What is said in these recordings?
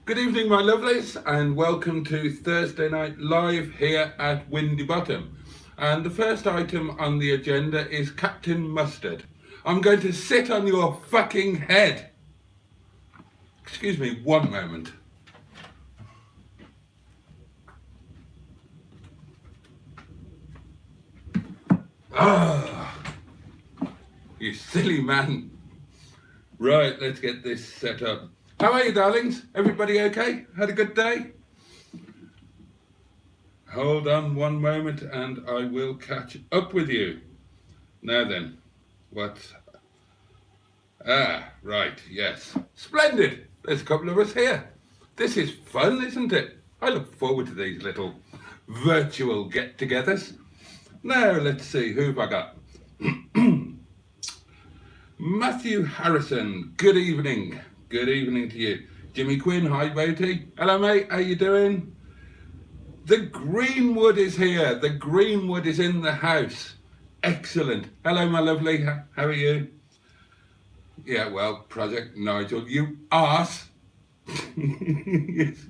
Good evening, my lovelies, and welcome to Thursday Night Live here at Windy Bottom. And the first item on the agenda is Captain Mustard. I'm going to sit on your fucking head. Excuse me, one moment. Ah, you silly man. Right, let's get this set up. How are you, darlings? Everybody okay? Had a good day? Hold on one moment and I will catch up with you. Now then, what? Right, yes. Splendid! There's a couple of us here. This is fun, isn't it? I look forward to these little virtual get togethers. Now, let's see, who have I got? Matthew Harrison, good evening. Good evening to you. Jimmy Quinn, hi, Boaty. Hello, mate, how you doing? The Greenwood is here. The Greenwood is in the house. Excellent. Hello, my lovely. How are you? Yeah, well, Project Nigel, you arse. Yes.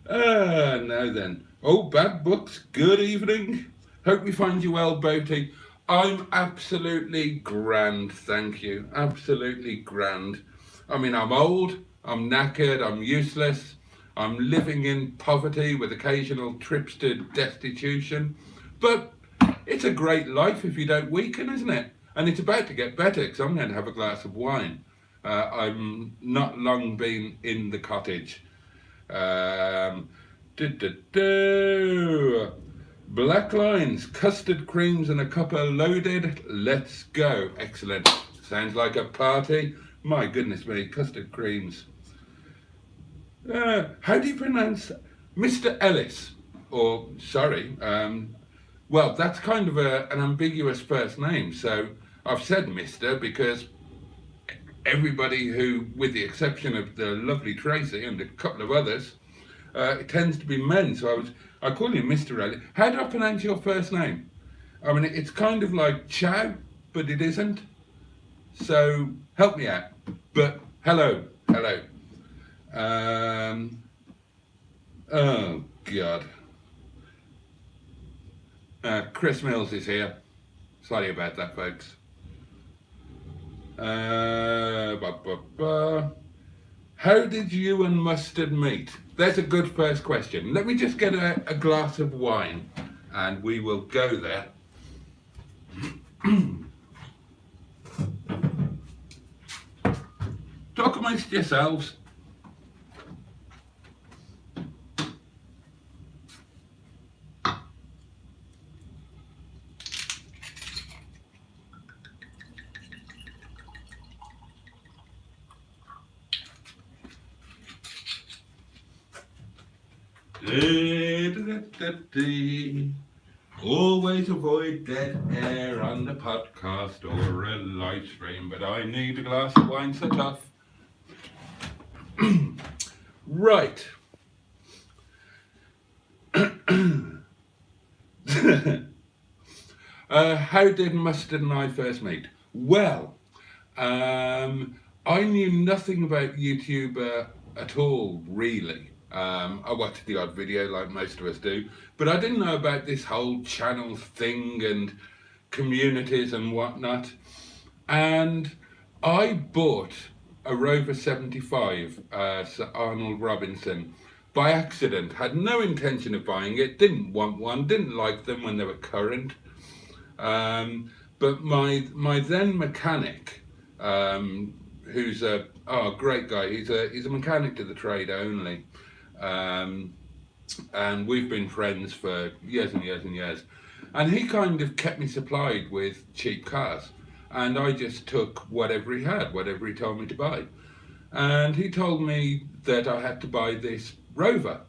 Now then. Oh, Bad Books, good evening. Hope we find you well, Boaty. I'm absolutely grand, thank you. Absolutely grand. I mean, I'm old, I'm knackered, I'm useless. I'm living in poverty with occasional trips to destitution. But it's a great life if you don't weaken, isn't it? And it's about to get better because I'm going to have a glass of wine. I'm not long been in the cottage. Black lines, custard creams and a cuppa loaded. Let's go. Excellent. Sounds like a party. My goodness me, custard creams. How do you pronounce Mr. Ellis? Or, sorry, well, that's kind of an ambiguous first name. So I've said Mr. because everybody who, with the exception of the lovely Tracy and a couple of others, it tends to be men. So I call you Mr. Ellis. How do I pronounce your first name? I mean, it's kind of like Chow, but it isn't. So help me out. But hello. Oh God. Chris Mills is here. Sorry about that, folks. How did you and Mustard meet? There's a good first question. Let me just get a glass of wine and we will go there. Talk amongst yourselves. Always avoid dead air on the podcast or a live stream, but I need a glass of wine so tough. Right. How did Mustard and I first meet? Well, I knew nothing about YouTube at all, really. I watched the odd video like most of us do, but I didn't know about this whole channel thing and communities and whatnot. And I bought a Rover 75, Sir Arnold Robinson, by accident. Had no intention of buying it, didn't want one, didn't like them when they were current. But my then mechanic, who's a great guy, he's a mechanic to the trade only. And we've been friends for years and years and years. And he kind of kept me supplied with cheap cars. And I just took whatever he had, whatever he told me to buy. And he told me that I had to buy this Rover.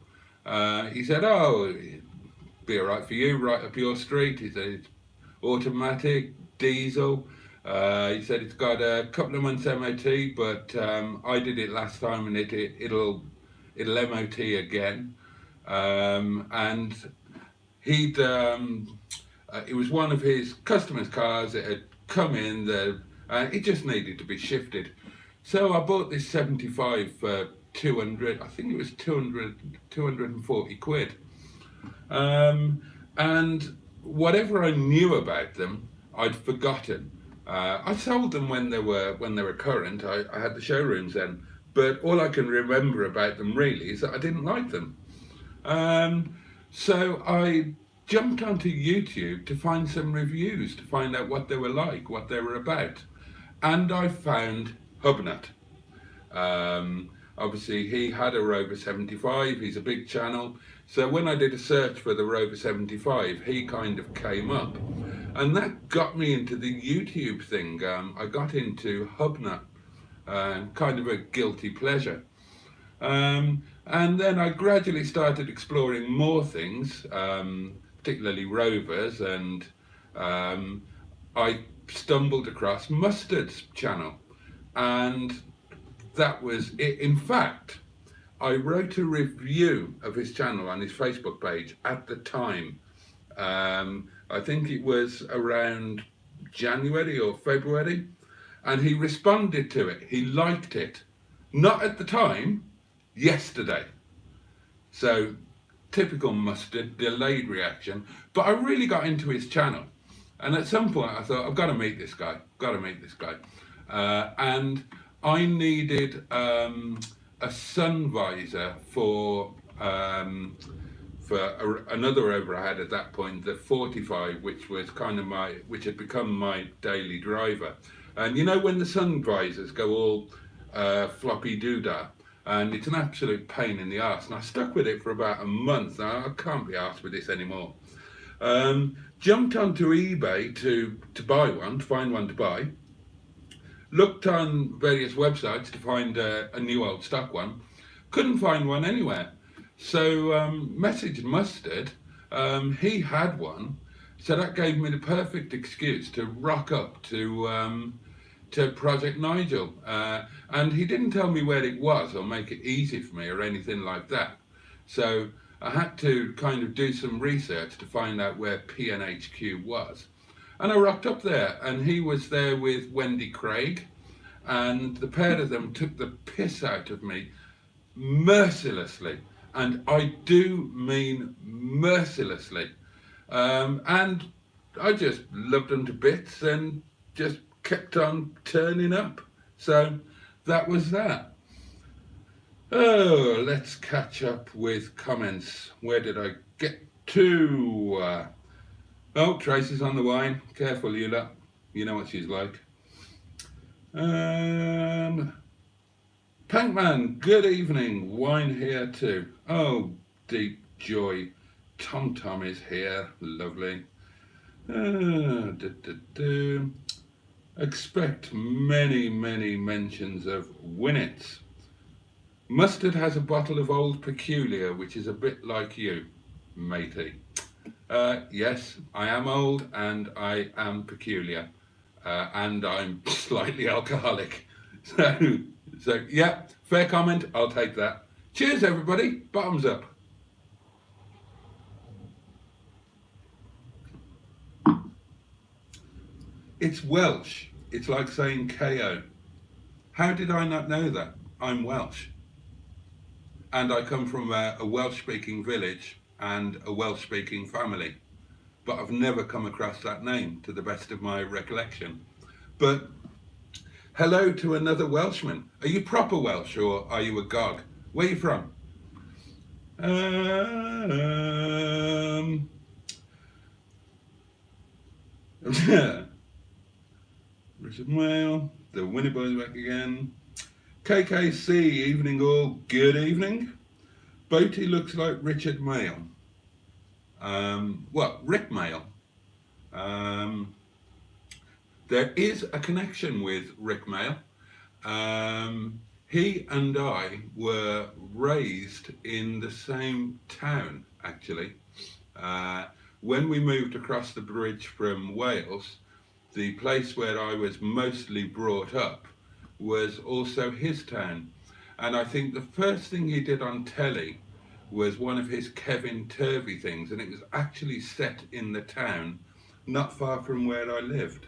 He said, oh, it'd be all right for you, right up your street. He said, it's automatic, diesel. He said it's got a couple of months MOT, but I did it last time and it'll MOT again. And it was one of his customers' cars. It had come in, it just needed to be shifted. So I bought this 75 for 200, I think it was 240 quid. And whatever I knew about them, I'd forgotten. I sold them when they were current. I had the showrooms then, but all I can remember about them really is that I didn't like them. So I jumped onto YouTube to find some reviews to find out what they were like, what they were about, and I found Hubnut. Obviously, he had a Rover 75. He's a big channel. So when I did a search for the Rover 75, he kind of came up. And that got me into the YouTube thing. I got into Hubnut, kind of a guilty pleasure. And then I gradually started exploring more things, particularly Rovers, and I stumbled across Mustard's channel. And that was it. In fact, I wrote a review of his channel on his Facebook page at the time. I think it was around January or February, and he responded to it. He liked it. Not at the time, yesterday. So, typical Mustard, delayed reaction. But I really got into his channel. And at some point I thought, I've got to meet this guy. And I needed a sun visor for another Rover I had at that point, the 45, which was which had become my daily driver. And you know when the sun visors go all floppy doodah, and it's an absolute pain in the arse. And I stuck with it for about a month. Now I can't be arsed with this anymore. Jumped onto eBay to buy one, to find one to buy. Looked on various websites to find a new old stock one. Couldn't find one anywhere. So messaged Mustard. He had one. So that gave me the perfect excuse to rock up to Project Nigel. And he didn't tell me where it was or make it easy for me or anything like that. So I had to kind of do some research to find out where PNHQ was. And I rocked up there, and he was there with Wendy Craig, and the pair of them took the piss out of me mercilessly, and I do mean mercilessly. And I just loved them to bits and just kept on turning up. So that was that. Oh, let's catch up with comments. Where did I get to? Oh, Tracy's on the wine. Careful, you lot. You know what she's like. Pankman, good evening. Wine here too. Oh, deep joy. Tom Tom is here. Lovely. Expect many, many mentions of Winnets. Mustard has a bottle of Old Peculiar, which is a bit like you, matey. Yes, I am old and I am peculiar, and I'm slightly alcoholic. So yeah, fair comment. I'll take that. Cheers, everybody. Bottoms up. It's Welsh. It's like saying KO. How did I not know that? I'm Welsh. And I come from a Welsh-speaking village and a Welsh-speaking family. But I've never come across that name, to the best of my recollection. But hello to another Welshman. Are you proper Welsh or are you a Gog? Where are you from? Richard Mail, the Winnie Boys back again. KKC, evening all, good evening. Boaty looks like Richard Mail. Rick Mail. There is a connection with Rick Mail. He and I were raised in the same town, actually. When we moved across the bridge from Wales, the place where I was mostly brought up was also his town. And I think the first thing he did on telly was one of his Kevin Turvey things, and it was actually set in the town, not far from where I lived.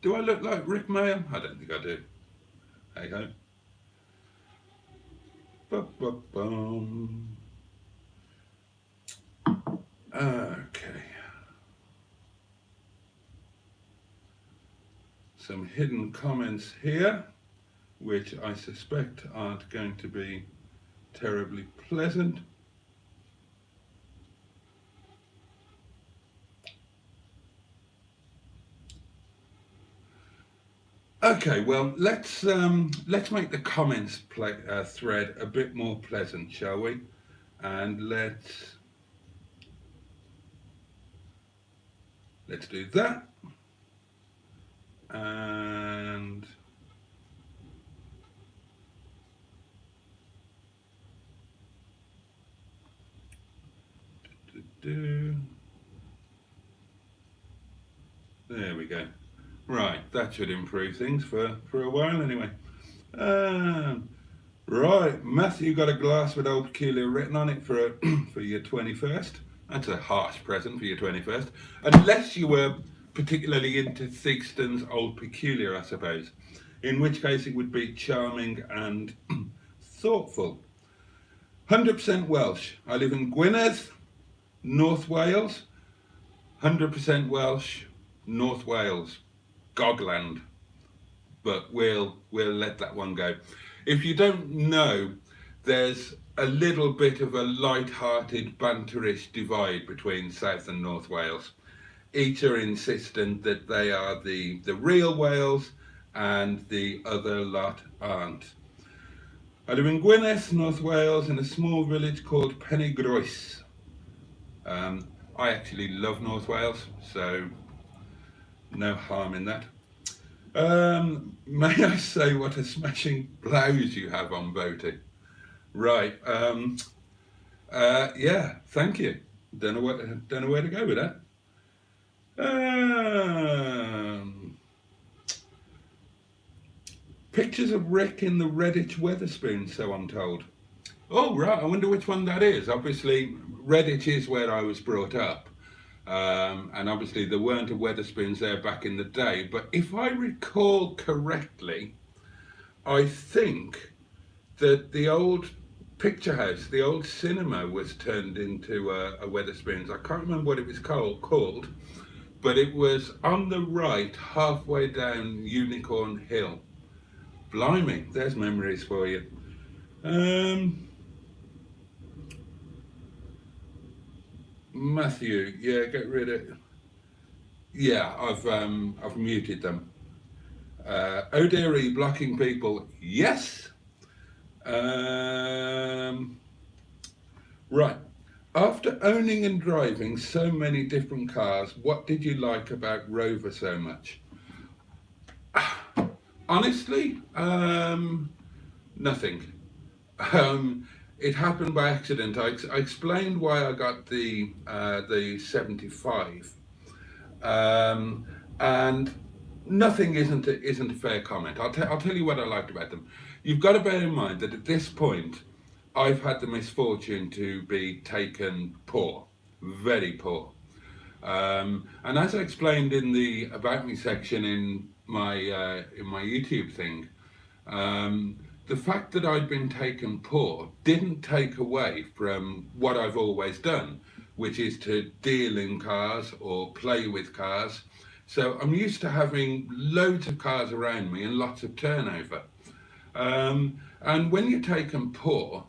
Do I look like Rick Mail? I don't think I do. Hey ho. Ba-ba-bum. Okay. Some hidden comments here, which I suspect aren't going to be terribly pleasant. Okay, well, let's make the comments thread a bit more pleasant, shall we? And let's do that. And there we go. Right, that should improve things for a while anyway. Right, Matthew got a glass with Old Peculier written on it for for your 21st. That's a harsh present for your 21st. Unless you were particularly into Theakston's Old Peculier, I suppose. In which case it would be charming and thoughtful. 100% Welsh. I live in Gwynedd, North Wales. 100% Welsh, North Wales. Gogland, but we'll let that one go. If you don't know, there's a little bit of a light-hearted, banterish divide between South and North Wales. Each are insistent that they are the real Wales, and the other lot aren't. I live in Gwynedd, North Wales, in a small village called Penygroes. I actually love North Wales, so no harm in that. May I say what a smashing blouse you have on, Boaty? Right. Yeah. Thank you. Don't know where to go with that. Pictures of Rick in the Redditch Wetherspoons, so I'm told. Oh right. I wonder which one that is. Obviously, Redditch is where I was brought up. And obviously there weren't a Wetherspoons there back in the day, but if I recall correctly, I think that the old picture house, the old cinema, was turned into a Wetherspoons. I can't remember what it was called, but it was on the right, halfway down Unicorn Hill. Blimey, there's memories for you. Matthew, yeah, get rid of. Yeah, I've muted them. Oh dear, are you blocking people? Yes. Right. After owning and driving so many different cars, what did you like about Rover so much? Honestly, nothing. It happened by accident. I explained why I got the 75, and nothing isn't a fair comment. I'll tell you what I liked about them. You've got to bear in mind that at this point, I've had the misfortune to be taken poor, very poor, and as I explained in the About Me section in my YouTube thing. The fact that I'd been taken poor didn't take away from what I've always done, which is to deal in cars or play with cars. So I'm used to having loads of cars around me and lots of turnover. And when you're taken poor,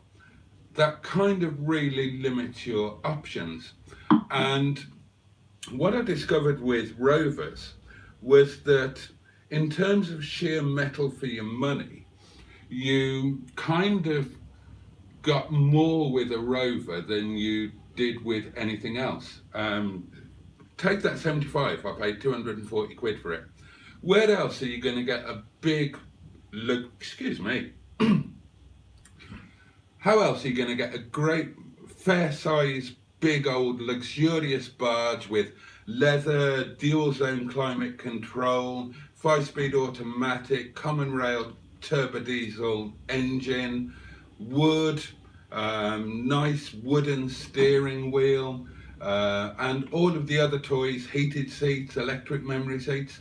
that kind of really limits your options. And what I discovered with Rovers was that in terms of sheer metal for your money, you kind of got more with a Rover than you did with anything else. Take that 75, I paid 240 quid for it. Where else are you going to get a big, excuse me, how else are you going to get a great, fair size, big old luxurious barge with leather, dual zone climate control, 5-speed automatic, common rail turbo diesel engine, wood, nice wooden steering wheel, and all of the other toys, heated seats, electric memory seats.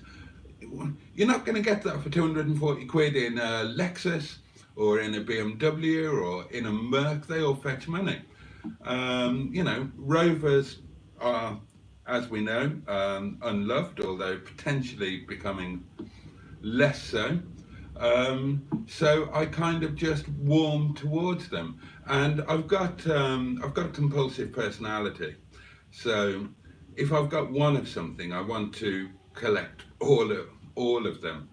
you're not going to get that for 240 quid in a Lexus or in a BMW or in a Merc. They all fetch money. Rovers are, as we know, unloved, although potentially becoming less so. So I kind of just warm towards them, and I've got a compulsive personality. So if I've got one of something, I want to collect all of them,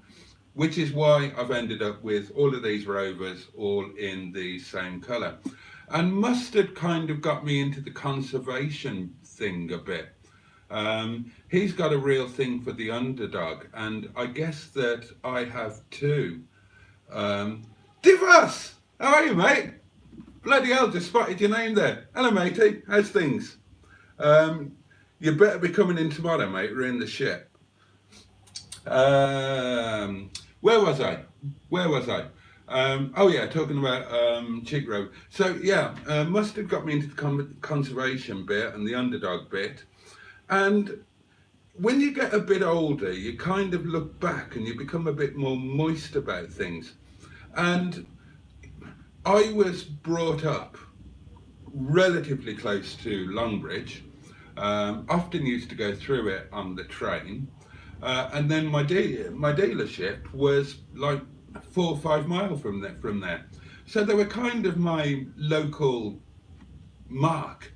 which is why I've ended up with all of these Rovers all in the same colour. And Mustard kind of got me into the conservation thing a bit. He's got a real thing for the underdog, and I guess that I have too. Divas! How are you, mate? Bloody hell, just spotted your name there. Hello, matey. How's things? You better be coming in tomorrow, mate. We're in the shit. Where was I? Oh yeah, talking about Cheek Road. So yeah, Mustard got me into the conservation bit and the underdog bit. And when you get a bit older, you kind of look back and you become a bit more moist about things. And I was brought up relatively close to Longbridge, often used to go through it on the train. And then my dealership was like 4 or 5 miles from there. So they were kind of my local mark.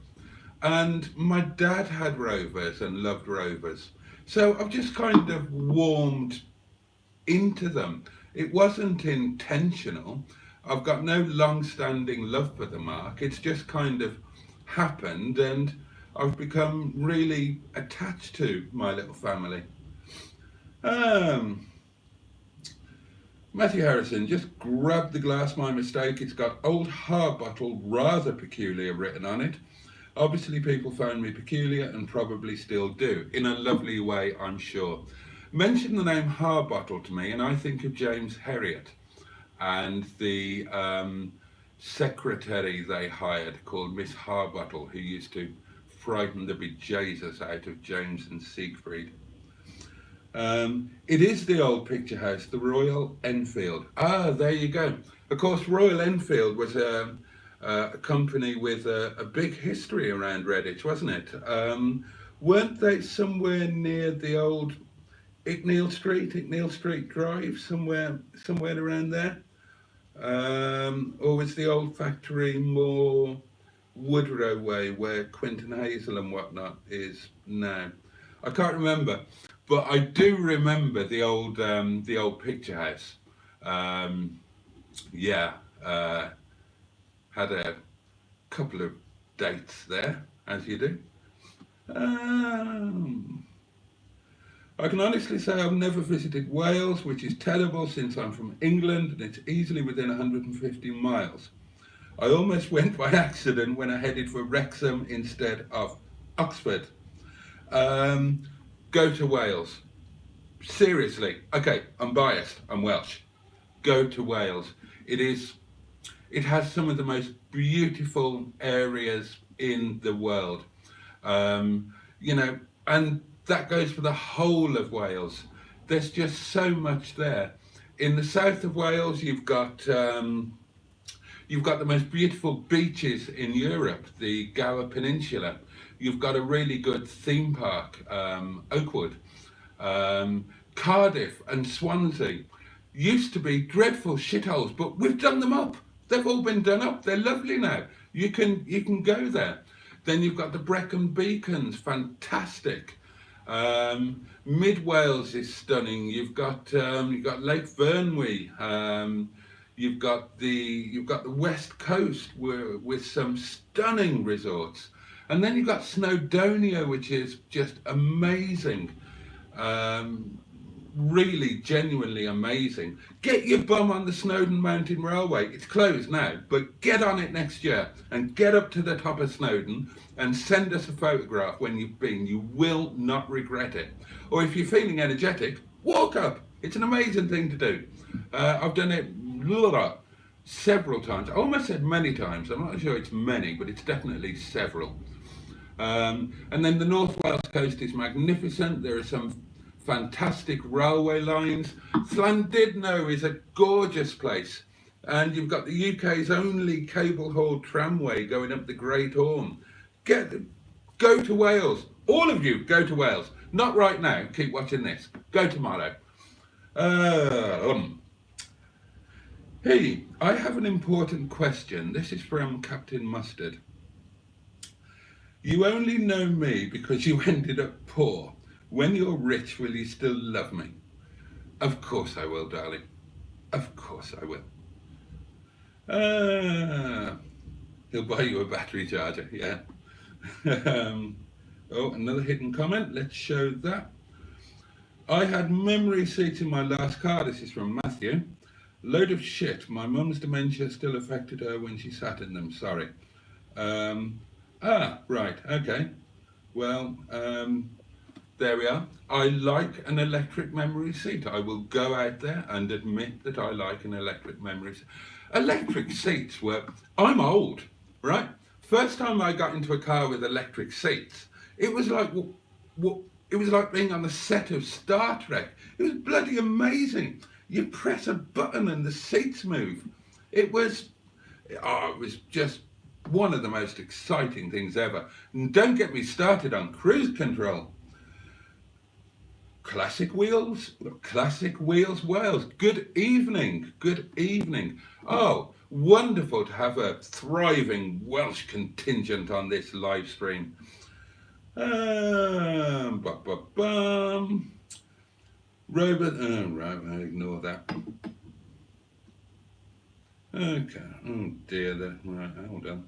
And my dad had Rovers and loved Rovers. So I've just kind of warmed into them. It wasn't intentional. I've got no long-standing love for the mark. It's just kind of happened, and I've become really attached to my little family. Matthew Harrison, just grabbed the glass, my mistake. It's got Old Harbottle rather peculiar written on it. Obviously people found me peculiar and probably still do, in a lovely way, I'm sure. Mention the name Harbottle to me and I think of James Herriot and the secretary they hired called Miss Harbottle, who used to frighten the bejesus out of James and Siegfried. It is the old picture house, the Royal Enfield. Ah, there you go. Of course, Royal Enfield was a company with a big history around Redditch, wasn't it? Weren't they somewhere near the old Icknield Street Drive, somewhere around there? Or was the old factory more Woodrow way, where Quinton Hazel and whatnot is now? I can't remember, but I do remember the old picture house. Had a couple of dates there, as you do. I can honestly say I've never visited Wales, which is terrible since I'm from England and it's easily within 150 miles. I almost went by accident when I headed for Wrexham instead of Oxford. Go to Wales. Seriously. Okay, I'm biased. I'm Welsh. Go to Wales. It has some of the most beautiful areas in the world. And that goes for the whole of Wales. There's just so much there. In the south of Wales, you've got the most beautiful beaches in Europe, the Gower Peninsula. You've got a really good theme park, Oakwood. Cardiff and Swansea used to be dreadful shitholes, but we've done them up. They've all been done up. They're lovely now. You can go there. Then you've got the Brecon Beacons, fantastic. Mid Wales is stunning. You've got Lake Vyrnwy. You've got the West Coast with some stunning resorts, and then you've got Snowdonia, which is just amazing. Really, genuinely amazing. Get your bum on the Snowdon Mountain Railway. It's closed now, but get on it next year and get up to the top of Snowdon and send us a photograph when you've been. You will not regret it. Or if you're feeling energetic, walk up. It's an amazing thing to do. I've done it several times. I almost said many times. I'm not sure it's many, but it's definitely several. And then the North Wales coast is magnificent. There are some fantastic railway lines. Llandudno is a gorgeous place. And you've got the UK's only cable-hauled tramway going up the Great Orme. Go to Wales. All of you, go to Wales. Not right now. Keep watching this. Go tomorrow. Hey, I have an important question. This is from Captain Mustard. You only know me because you ended up poor. When you're rich, will you still love me? Of course I will, darling. Of course I will. He'll buy you a battery charger, yeah. Oh, another hidden comment. Let's show that. I had memory seats in my last car. This is from Matthew. Load of shit. My mum's dementia still affected her when she sat in them. Sorry. Right. Okay. Well, there we are. I like an electric memory seat. I will go out there and admit that I like an electric memory seat. Electric seats were... I'm old, right? First time I got into a car with electric seats, it was like it was like being on the set of Star Trek. It was bloody amazing. You press a button and the seats move. It was just one of the most exciting things ever. And don't get me started on cruise control. Classic Wheels Wales. Good evening. Good evening. Oh, wonderful to have a thriving Welsh contingent on this live stream. Robert, right, I'll ignore that. Okay, oh dear, right, hold on.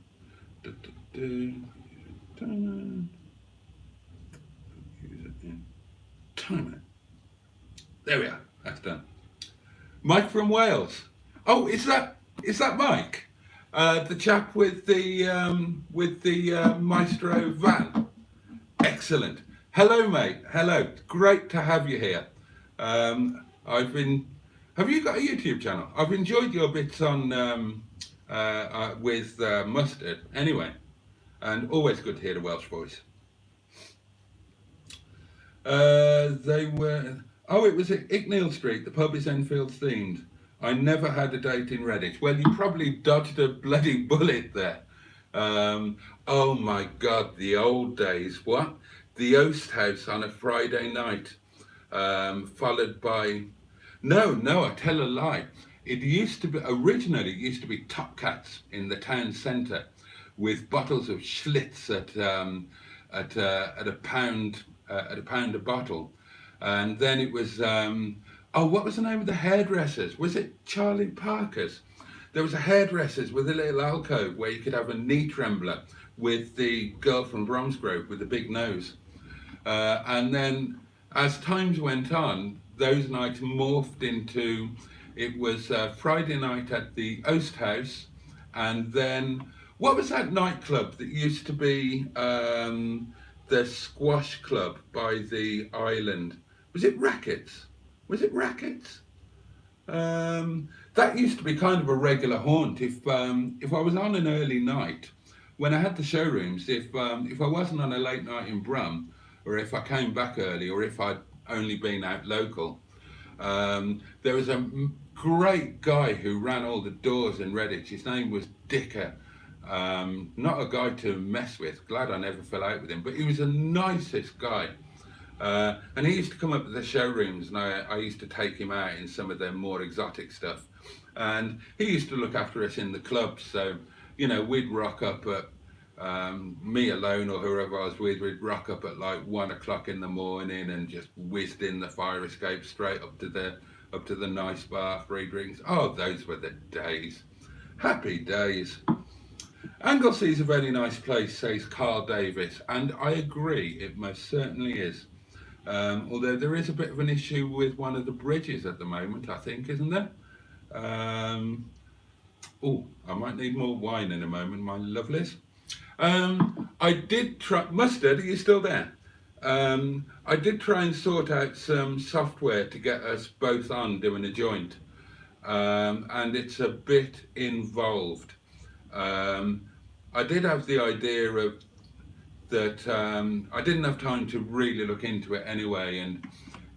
Time it. There we are, that's done. Mike from Wales. Oh, is that Mike? The chap with the Maestro van. Excellent. Hello, mate. Hello. Great to have you here. Have you got a YouTube channel? I've enjoyed your bits on with Mustard. Anyway, and always good to hear the Welsh voice. It was at Icknield Street. The pub is Enfield themed. I never had a date in Redditch. Well, you probably dodged a bloody bullet there. Oh my God, the old days. What? The Oast House on a Friday night, followed by... No, I tell a lie. Originally it used to be Top Cats in the town centre with bottles of Schlitz at a pound a bottle. And then it was, what was the name of the hairdressers? Was it Charlie Parker's? There was a hairdresser's with a little alcove where you could have a knee trembler with the girl from Bromsgrove with the big nose. And then as times went on, those nights morphed into, it was Friday night at the Oast House, and then, what was that nightclub that used to be the squash club by the island? Was it Rackets? That used to be kind of a regular haunt. If I was on an early night, when I had the showrooms, if I wasn't on a late night in Brum, or if I came back early, or if I'd only been out local, there was a great guy who ran all the doors in Redditch. His name was Dicker. Not a guy to mess with. Glad I never fell out with him, but he was the nicest guy. And he used to come up to the showrooms, and I used to take him out in some of their more exotic stuff. And he used to look after us in the clubs. So, we'd rock up at, me alone or whoever I was with, we'd rock up at like 1 o'clock in the morning and just whizzed in the fire escape straight up to the nice bar, free drinks. Oh, those were the days. Happy days. Anglesey is a very nice place, says Carl Davis, and I agree, it most certainly is. Although there is a bit of an issue with one of the bridges at the moment, I think, isn't there? I might need more wine in a moment, my lovelies. I did try... Mustard, are you still there? I did try and sort out some software to get us both on doing a joint. And it's a bit involved. I did have the idea of that I didn't have time to really look into it anyway, and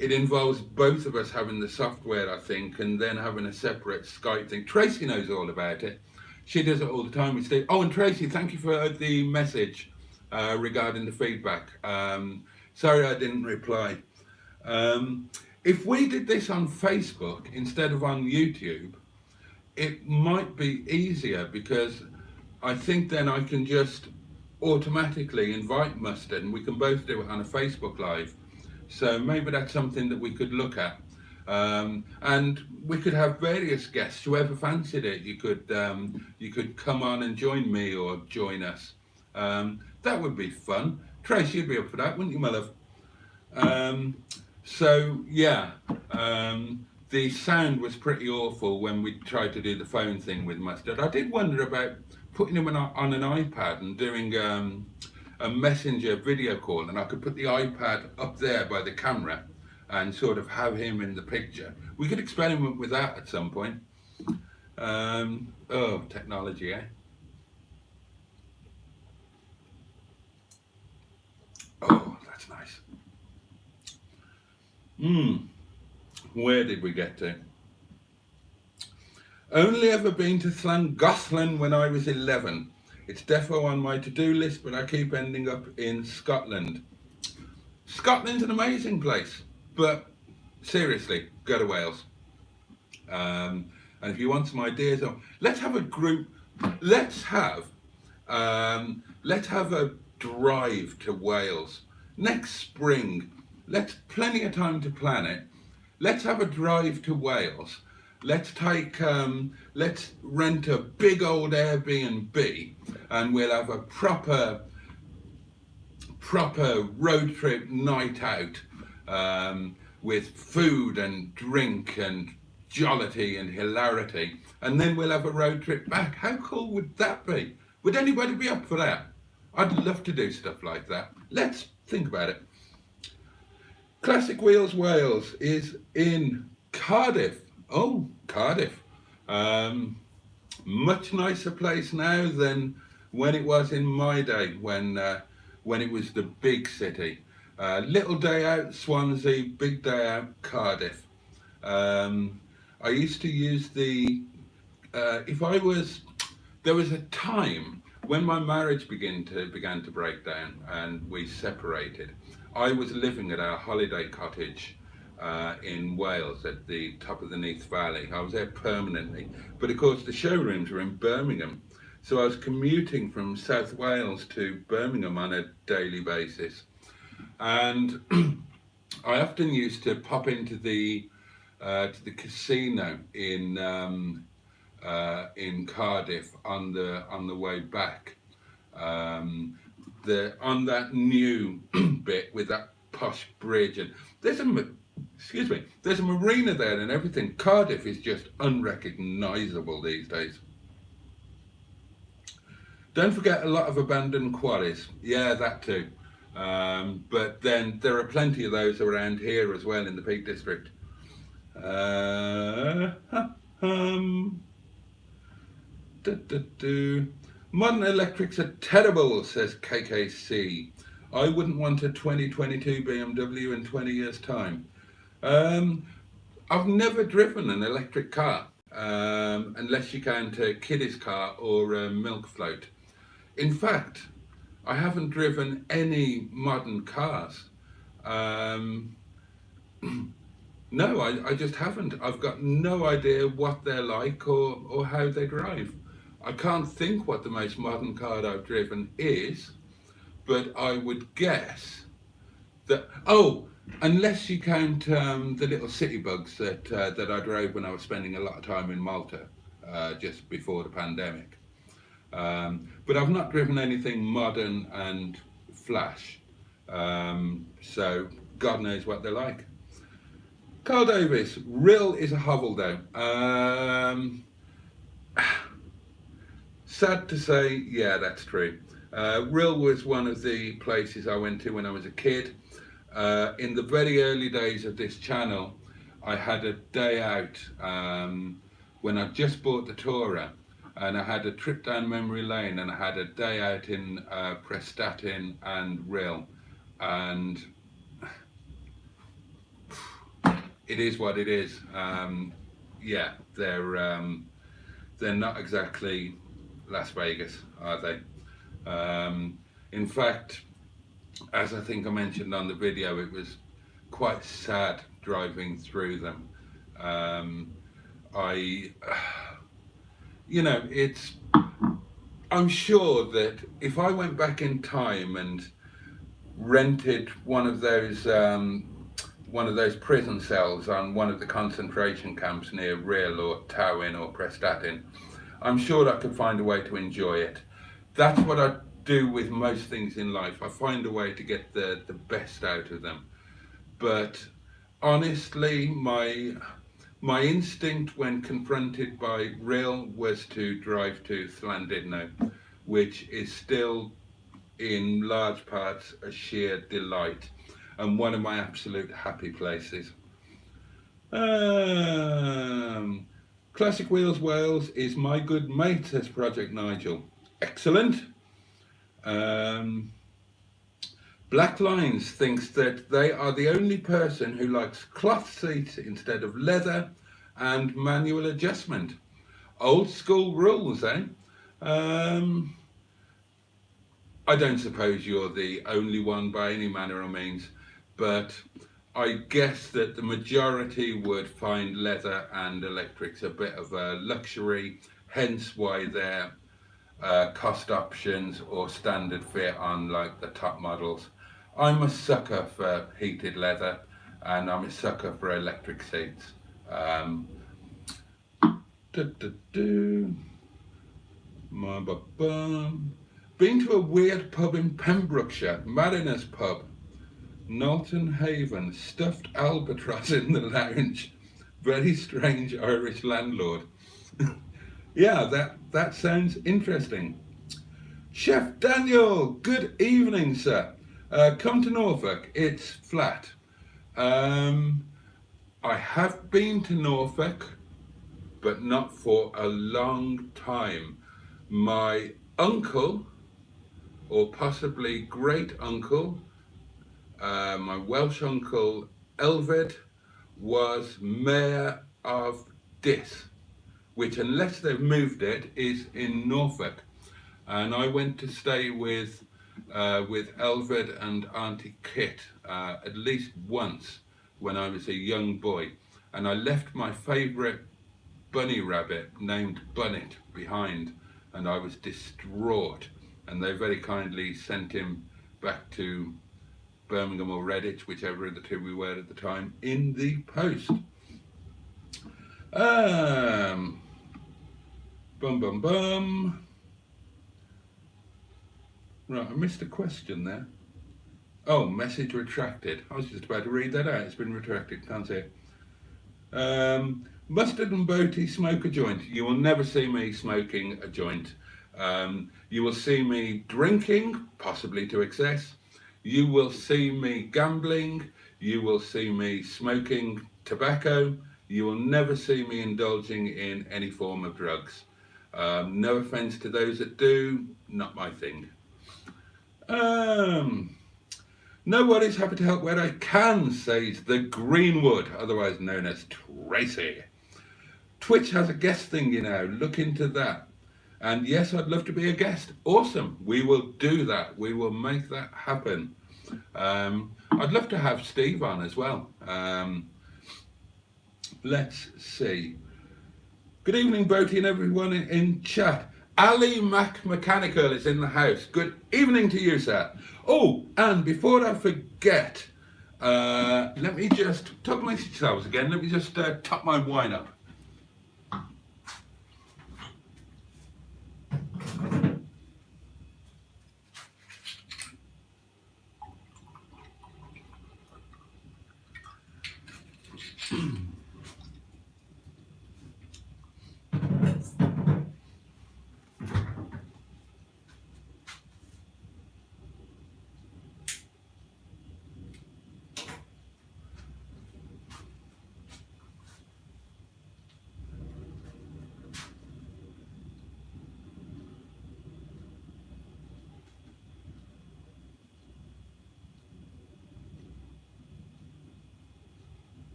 it involves both of us having the software, I think, and then having a separate Skype thing. Tracy knows all about it. She does it all the time with Steve. Oh, and Tracy, thank you for the message regarding the feedback. Sorry I didn't reply. If we did this on Facebook instead of on YouTube, it might be easier, because I think then I can just automatically invite Mustard and we can both do it on a Facebook Live. So maybe that's something that we could look at. And we could have various guests, whoever fancied it. You could come on and join me or join us. That would be fun. Trace, you'd be up for that, wouldn't you, my love? So yeah, the sound was pretty awful when we tried to do the phone thing with Mustard. I did wonder about putting him on an iPad and doing a messenger video call, and I could put the iPad up there by the camera and sort of have him in the picture. We could experiment with that at some point. Oh, technology, eh? Oh, that's nice. Where did we get to? Only ever been to Llangollen when I was 11. It's defo on my to-do list, but I keep ending up in Scotland. Scotland's an amazing place, but seriously, go to Wales. And if you want some ideas, let's have a group. Let's have a drive to Wales next spring. Let's plenty of time to plan it. Let's have a drive to Wales. Let's rent a big old Airbnb, and we'll have a proper road trip night out, with food and drink and jollity and hilarity, and then we'll have a road trip back. How cool would that be? Would anybody be up for that? I'd love to do stuff like that. Let's think about it. Classic Wheels Wales is in Cardiff. Oh, Cardiff. Much nicer place now than when it was in my day, when it was the big city. Little day out Swansea, big day out Cardiff. I used to use there was a time when my marriage began to break down and we separated. I was living at our holiday cottage in Wales at the top of the Neath Valley. I was there permanently, but of course the showrooms were in Birmingham, so I was commuting from South Wales to Birmingham on a daily basis, and I often used to pop into the casino in Cardiff on the way back, on that new bit with that posh bridge, and there's a marina there and everything. Cardiff is just unrecognisable these days. Don't forget a lot of abandoned quarries. Yeah, that too. But then there are plenty of those around here as well in the Peak District. Modern electrics are terrible, says KKC. I wouldn't want a 2022 BMW in 20 years' time. I've never driven an electric car, unless you count a kiddie's car or a milk float. In fact, I haven't driven any modern cars. No, I just haven't. I've got no idea what they're like or how they drive. I can't think what the most modern car I've driven is, but I would guess that, unless you count the little city bugs that I drove when I was spending a lot of time in Malta, just before the pandemic. But I've not driven anything modern and flash, so God knows what they're like. Carl Davis, Rhyl is a hovel though. Sad to say, yeah, that's true. Rhyl was one of the places I went to when I was a kid. In the very early days of this channel, I had a day out when I just bought the Tourer, and I had a trip down memory lane, and I had a day out in Prestatyn and Rhyl, and it is what it is. Yeah, they're not exactly Las Vegas, are they? In fact, as I think I mentioned on the video, it was quite sad driving through them. Um, I, you know, I'm sure that if I went back in time and rented one of those prison cells on one of the concentration camps near Rhyl or Tawin or Prestatyn, I'm sure I could find a way to enjoy it. That's what I do with most things in life. I find a way to get the best out of them. But honestly, my instinct when confronted by Rhyl was to drive to Llandudno, which is still in large parts a sheer delight and one of my absolute happy places. Classic Wheels Wales is my good mate, says Project Nigel. Excellent. Black Lines thinks that they are the only person who likes cloth seats instead of leather and manual adjustment. Old school rules, eh? I don't suppose you're the only one by any manner or means, but I guess that the majority would find leather and electrics a bit of a luxury, hence why they're cost options or standard fit on like the top models. I'm a sucker for heated leather and I'm a sucker for electric seats. Been to a weird pub in Pembrokeshire, Mariners Pub. Knowlton Haven, stuffed albatross in the lounge. Very strange Irish landlord. Yeah, that sounds interesting. Chef Daniel, good evening, sir. Come to Norfolk, it's flat. I have been to Norfolk, but not for a long time. My uncle, or possibly great uncle, my Welsh uncle Elfed, was mayor of Diss, which, unless they've moved it, is in Norfolk. And I went to stay with Elfed and Auntie Kit at least once when I was a young boy, and I left my favourite bunny rabbit named Bunnet behind, and I was distraught. And they very kindly sent him back to Birmingham or Redditch, whichever of the two we were at the time, in the post. Bum bum bum. Right, I missed a question there. Oh, message retracted. I was just about to read that out. It's been retracted, can't see it. Mustard and Boaty smoke a joint. You will never see me smoking a joint. You will see me drinking, possibly to excess. You will see me gambling. You will see me smoking tobacco. You will never see me indulging in any form of drugs. No offence to those that do, not my thing. No worries, happy to help where I can, says the Greenwood, otherwise known as Tracy. Twitch has a guest thing, you know, look into that. And yes, I'd love to be a guest. Awesome, we will do that. We will make that happen. I'd love to have Steve on as well. Let's see. Good evening, Boaty and everyone in chat. Ali Mac Mechanical is in the house. Good evening to you, sir. Oh, and before I forget, let me just talk amongst yourselves again. Let me just top my wine up.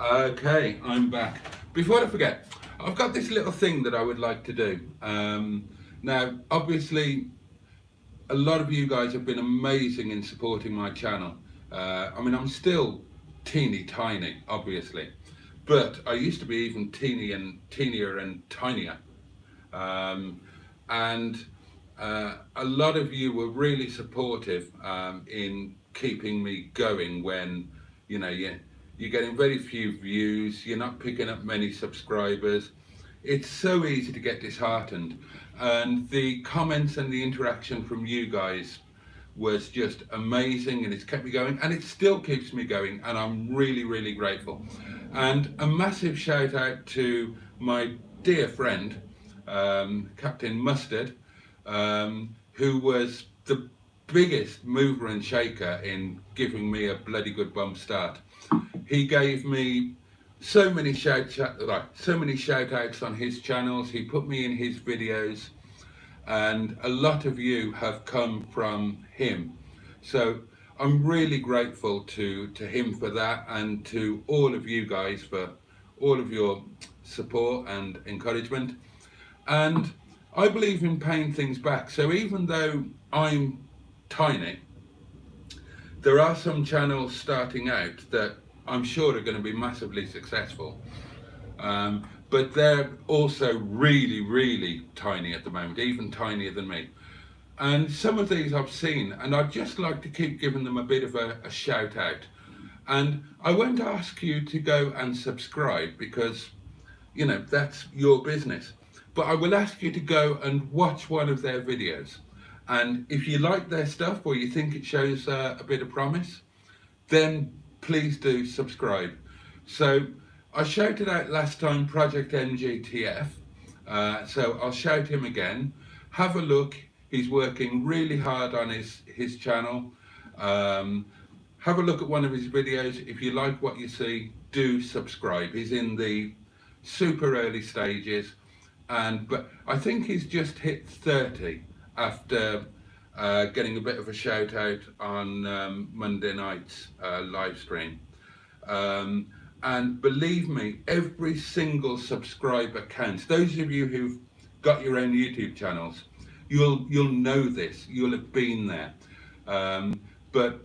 Okay, I'm back. Before I forget, I've got this little thing that I would like to do. Now, obviously, a lot of you guys have been amazing in supporting my channel. I mean, I'm still teeny tiny, obviously, but I used to be even teenier and tinier. Um, and a lot of you were really supportive in keeping me going when, you know, you're getting very few views, you're not picking up many subscribers. It's so easy to get disheartened. And the comments and the interaction from you guys was just amazing, and it's kept me going, and it still keeps me going, and I'm really, really grateful. And a massive shout out to my dear friend, Captain Mustard, who was the biggest mover and shaker in giving me a bloody good bump start. He gave me so many shout outs on his channels. He put me in his videos, and a lot of you have come from him. So I'm really grateful to him for that, and to all of you guys for all of your support and encouragement. And I believe in paying things back. So even though I'm tiny, there are some channels starting out that I'm sure are going to be massively successful. But they're also really, really tiny at the moment, even tinier than me. And some of these I've seen, and I'd just like to keep giving them a bit of a shout out. And I won't ask you to go and subscribe because, you know, that's your business. But I will ask you to go and watch one of their videos. And if you like their stuff, or you think it shows a bit of promise, then please do subscribe. So I shouted out last time Project MGTF, so I'll shout him again. Have a look. He's working really hard on his channel. Have a look at one of his videos. If you like what you see, do subscribe. He's in the super early stages, but I think he's just hit 30 after getting a bit of a shout out on Monday night's live stream. And believe me, every single subscriber counts. Those of you who've got your own YouTube channels, you'll know this. You'll have been there. But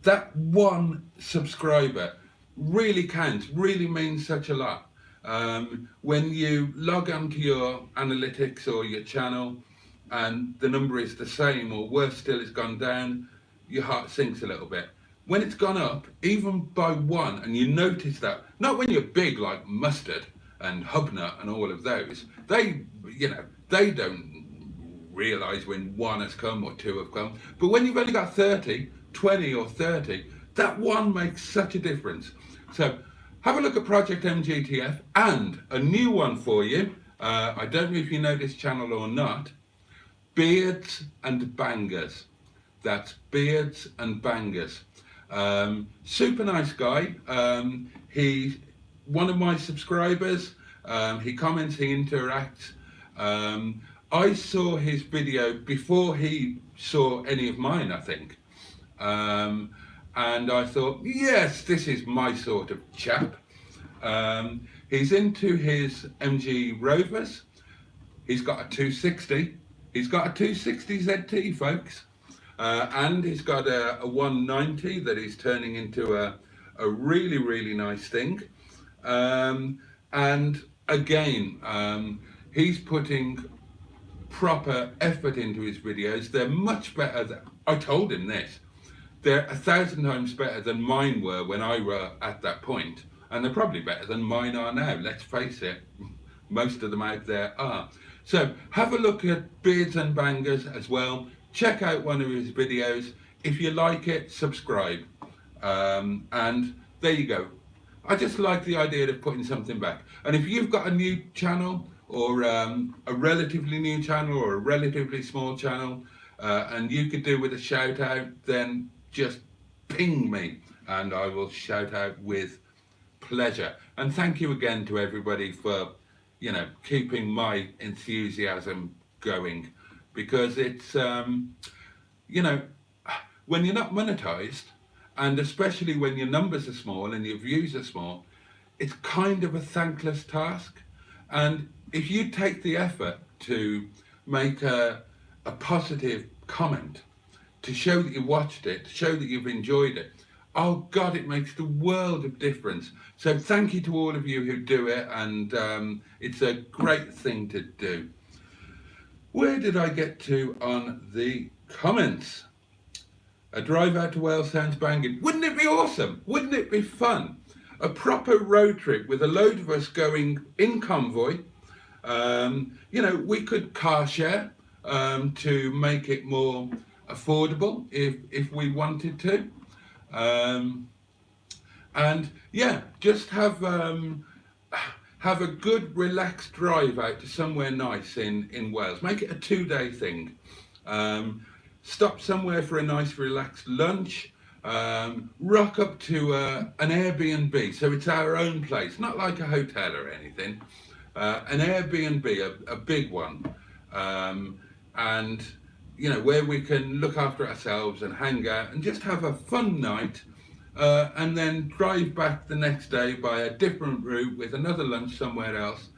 that one subscriber really counts. Really means such a lot. When you log onto your analytics or your channel, and the number is the same, or worse still, it's gone down, your heart sinks a little bit. When it's gone up, even by one, and you notice that, not when you're big like Mustard and Hubnut and all of those, they don't realise when one has come or two have come. But when you've only got 30, 20 or 30, that one makes such a difference. So have a look at Project MGTF, and a new one for you. I don't know if you know this channel or not. Beards and Bangers. That's Beards and Bangers. Super nice guy. He's one of my subscribers. He comments, he interacts. I saw his video before he saw any of mine, I think. And I thought, yes, this is my sort of chap. He's into his MG Rovers. He's got a 260. He's got a 260 ZT, folks. And he's got a 190 that he's turning into a really, really nice thing. And again, he's putting proper effort into his videos. They're much better I told him this. They're 1,000 times better than mine were when I were at that point. And they're probably better than mine are now, let's face it. Most of them out there are. So have a look at Beards and Bangers as well. Check out one of his videos. If you like it, subscribe. And there you go. I just like the idea of putting something back. And if you've got a new channel, or a relatively new channel, or a relatively small channel, and you could do with a shout out, then just ping me and I will shout out with pleasure. And thank you again to everybody for, you know, keeping my enthusiasm going, because it's, you know, when you're not monetized And especially when your numbers are small and your views are small, it's kind of a thankless task. And if you take the effort to make a positive comment, to show that you watched it, to show that you've enjoyed it, oh God, it makes the world of difference. So thank you to all of you who do it, and it's a great thing to do. Where did I get to on the comments? A drive out to Wales sounds banging. Wouldn't it be awesome? Wouldn't it be fun? A proper road trip with a load of us going in convoy. We could car share to make it more affordable if we wanted to. And yeah, just have a good relaxed drive out to somewhere nice in Wales. Make it a 2-day thing. Stop somewhere for a nice relaxed lunch, rock up to an Airbnb, so it's our own place, not like a hotel or anything, an Airbnb, a big one, and where we can look after ourselves and hang out and just have a fun night, and then drive back the next day by a different route with another lunch somewhere else.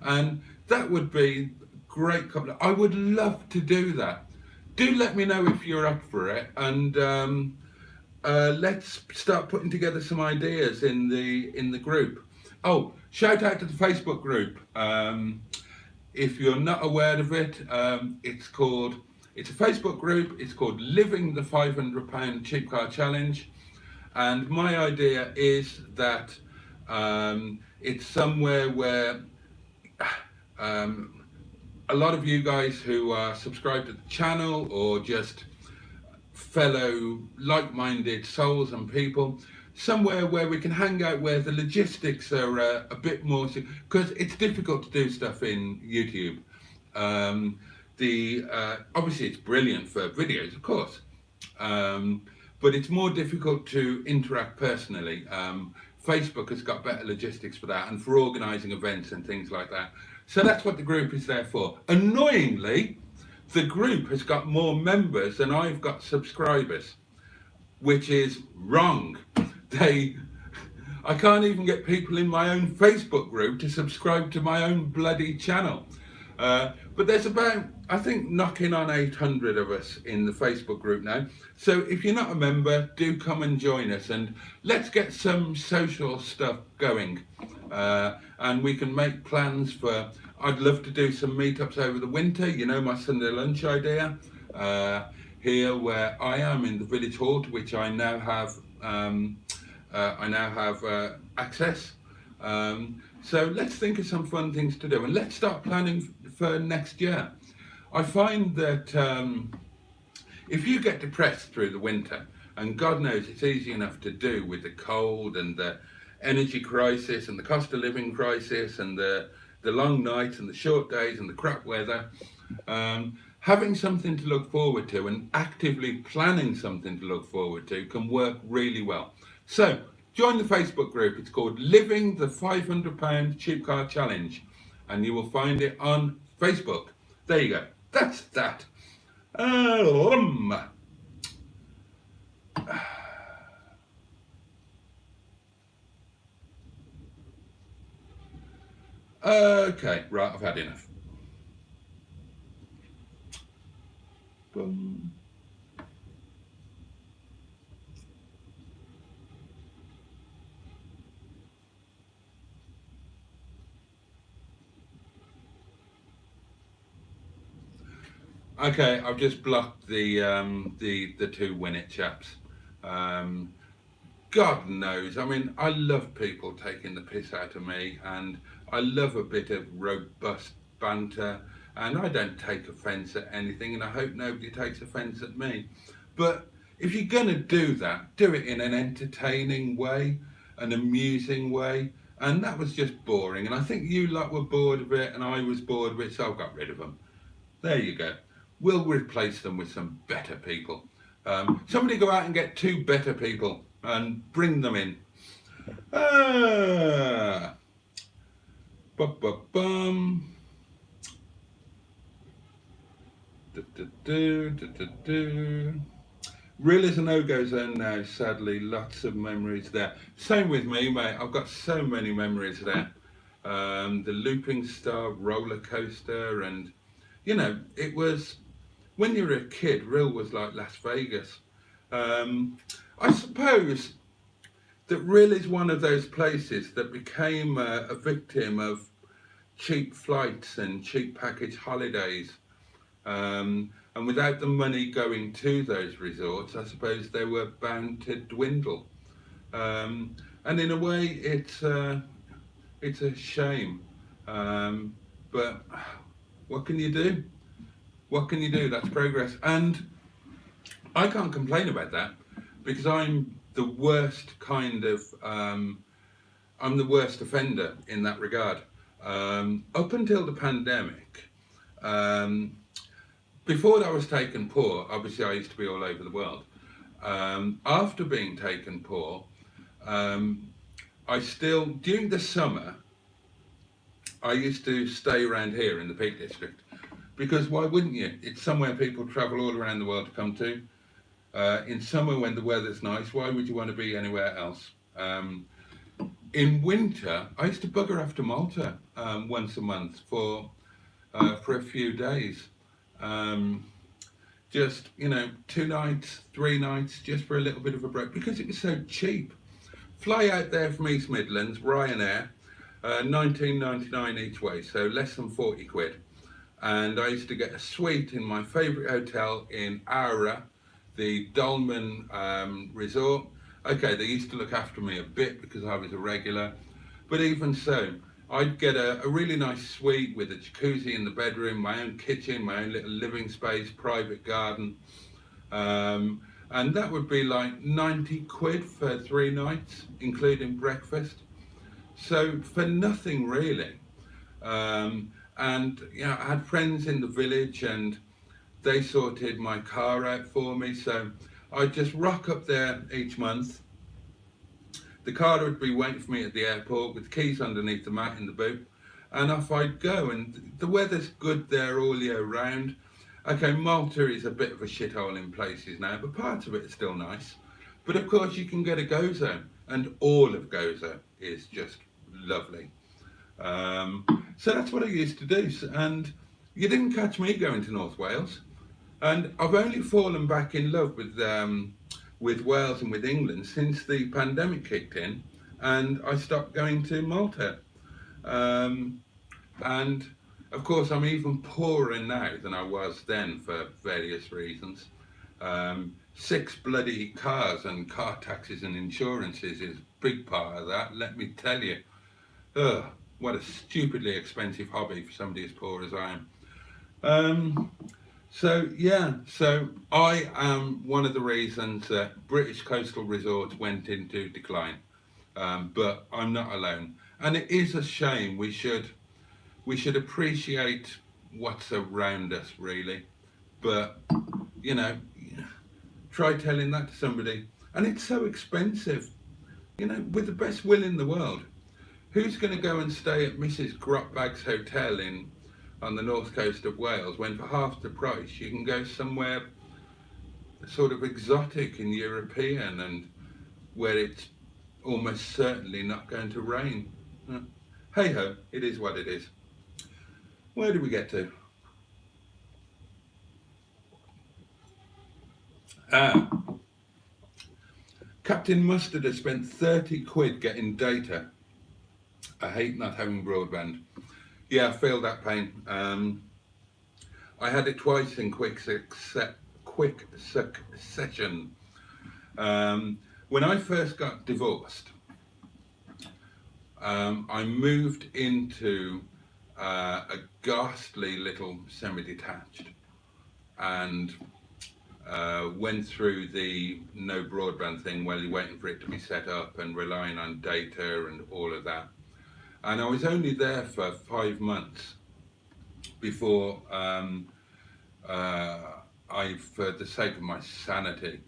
And that would be great. I would love to do that. Do let me know if you're up for it, and let's start putting together some ideas in the group. Oh, shout out to the Facebook group. If you're not aware of it, it's a Facebook group. It's called Living the £500 Cheap Car Challenge, and my idea is that it's somewhere where a lot of you guys who are subscribed to the channel, or just fellow like-minded souls and people, somewhere where we can hang out, where the logistics are a bit more, because it's difficult to do stuff in YouTube. Obviously it's brilliant for videos, of course, but it's more difficult to interact personally. Facebook has got better logistics for that, and for organising events and things like that. So that's what the group is there for. Annoyingly, the group has got more members than I've got subscribers, which is wrong. I can't even get people in my own Facebook group to subscribe to my own bloody channel. But there's about, I think, knocking on 800 of us in the Facebook group now. So if you're not a member, do come and join us, and let's get some social stuff going. And we can make plans for, I'd love to do some meetups over the winter. My Sunday lunch idea, here where I am in the village hall, to which I now have access. So let's think of some fun things to do, and let's start planning for next year. I find that if you get depressed through the winter, and God knows it's easy enough to do with the cold and the energy crisis and the cost of living crisis and the long nights and the short days and the crap weather, having something to look forward to and actively planning something to look forward to can work really well. So join the Facebook group. It's called Living the £500 Cheap Car Challenge, and you will find it on Facebook. There you go. That's that. Okay, right, I've had enough. Boom. Okay, I've just blocked the two Win It chaps. God knows, I mean, I love people taking the piss out of me, and I love a bit of robust banter, and I don't take offence at anything, and I hope nobody takes offence at me. But if you're going to do that, do it in an entertaining way, an amusing way, and that was just boring, and I think you lot were bored of it, and I was bored of it, so I got rid of them. There you go. We'll replace them with some better people. Somebody go out and get 2 better people and bring them in. Bum. Real as a no-go zone now, sadly, lots of memories there. Same with me, mate. I've got so many memories there. The Looping Star roller coaster, and it was when you were a kid. Real was like Las Vegas. Um, I suppose that Real is one of those places that became a victim of cheap flights and cheap package holidays. And without the money going to those resorts, I suppose they were bound to dwindle. And in a way, it's a shame. But what can you do? What can you do? That's progress. And I can't complain about that because the worst kind of, I'm the worst offender in that regard. Up until the pandemic, um, before I was taken poor, obviously I used to be all over the world. After being taken poor, um, I still, during the summer, I used to stay around here in the Peak District because why wouldn't you? It's somewhere people travel all around the world to come to. In summer, when the weather's nice, why would you want to be anywhere else? In winter, I used to bugger off to Malta once a month for a few days. Um, just 2 nights, 3 nights, just for a little bit of a break because it was so cheap. Fly out there from East Midlands, Ryanair, 19.99 each way, so less than 40 quid. And I used to get a suite in my favourite hotel in Aura, the Dolmen Resort. Okay, they used to look after me a bit because I was a regular, but even so, I'd get a really nice suite with a jacuzzi in the bedroom, my own kitchen, my own little living space, private garden. And that would be like 90 quid for 3 nights, including breakfast. So for nothing really. And I had friends in the village and they sorted my car out for me. So I'd just rock up there each month. The car would be waiting for me at the airport with keys underneath the mat in the boot, and off I'd go. And the weather's good there all year round. Okay, Malta is a bit of a shithole in places now, but parts of it are still nice. But of course, you can get a Gozo, and all of Gozo is just lovely. Um, so that's what I used to do. And you didn't catch me going to North Wales. And I've only fallen back in love with Wales and with England since the pandemic kicked in, and I stopped going to Malta. Um, and of course, I'm even poorer now than I was then for various reasons. 6 bloody cars and car taxes and insurances is a big part of that, let me tell you. Ugh, what a stupidly expensive hobby for somebody as poor as I am. Um, so I am one of the reasons that British coastal resorts went into decline, but I'm not alone. And it is a shame. We should appreciate what's around us, really. But you know, try telling that to somebody, and it's so expensive. With the best will in the world, who's going to go and stay at Mrs. Grotbag's Hotel in on the north coast of Wales when for half the price you can go somewhere sort of exotic and European and where it's almost certainly not going to rain? Hey ho, it is what it is. Where do we get to? Ah, Captain Mustard has spent 30 quid getting data. I hate not having broadband. Yeah, I feel that pain. I had it twice in quick succession. When I first got divorced, I moved into a ghastly little semi-detached and went through the no broadband thing while you're waiting for it to be set up and relying on data and all of that. And I was only there for 5 months before for the sake of my sanity,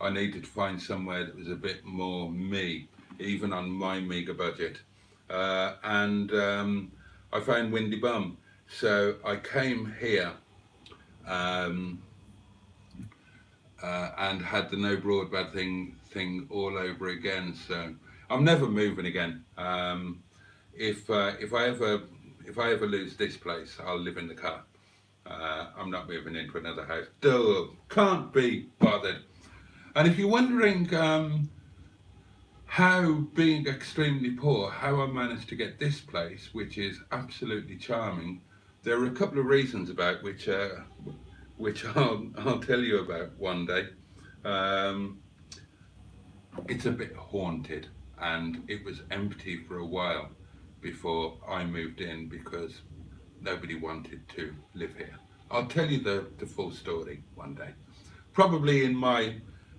I needed to find somewhere that was a bit more me, even on my meagre budget. And I found Windy Bum. So I came here and had the no broadband thing all over again. So I'm never moving again. If I ever lose this place, I'll live in the car. I'm not moving into another house. Duh, can't be bothered. And if you're wondering how, being extremely poor, how I managed to get this place, which is absolutely charming, there are a couple of reasons about which I'll tell you about one day. It's a bit haunted, and it was empty for a while before I moved in because nobody wanted to live here. I'll tell you the full story one day. Probably in my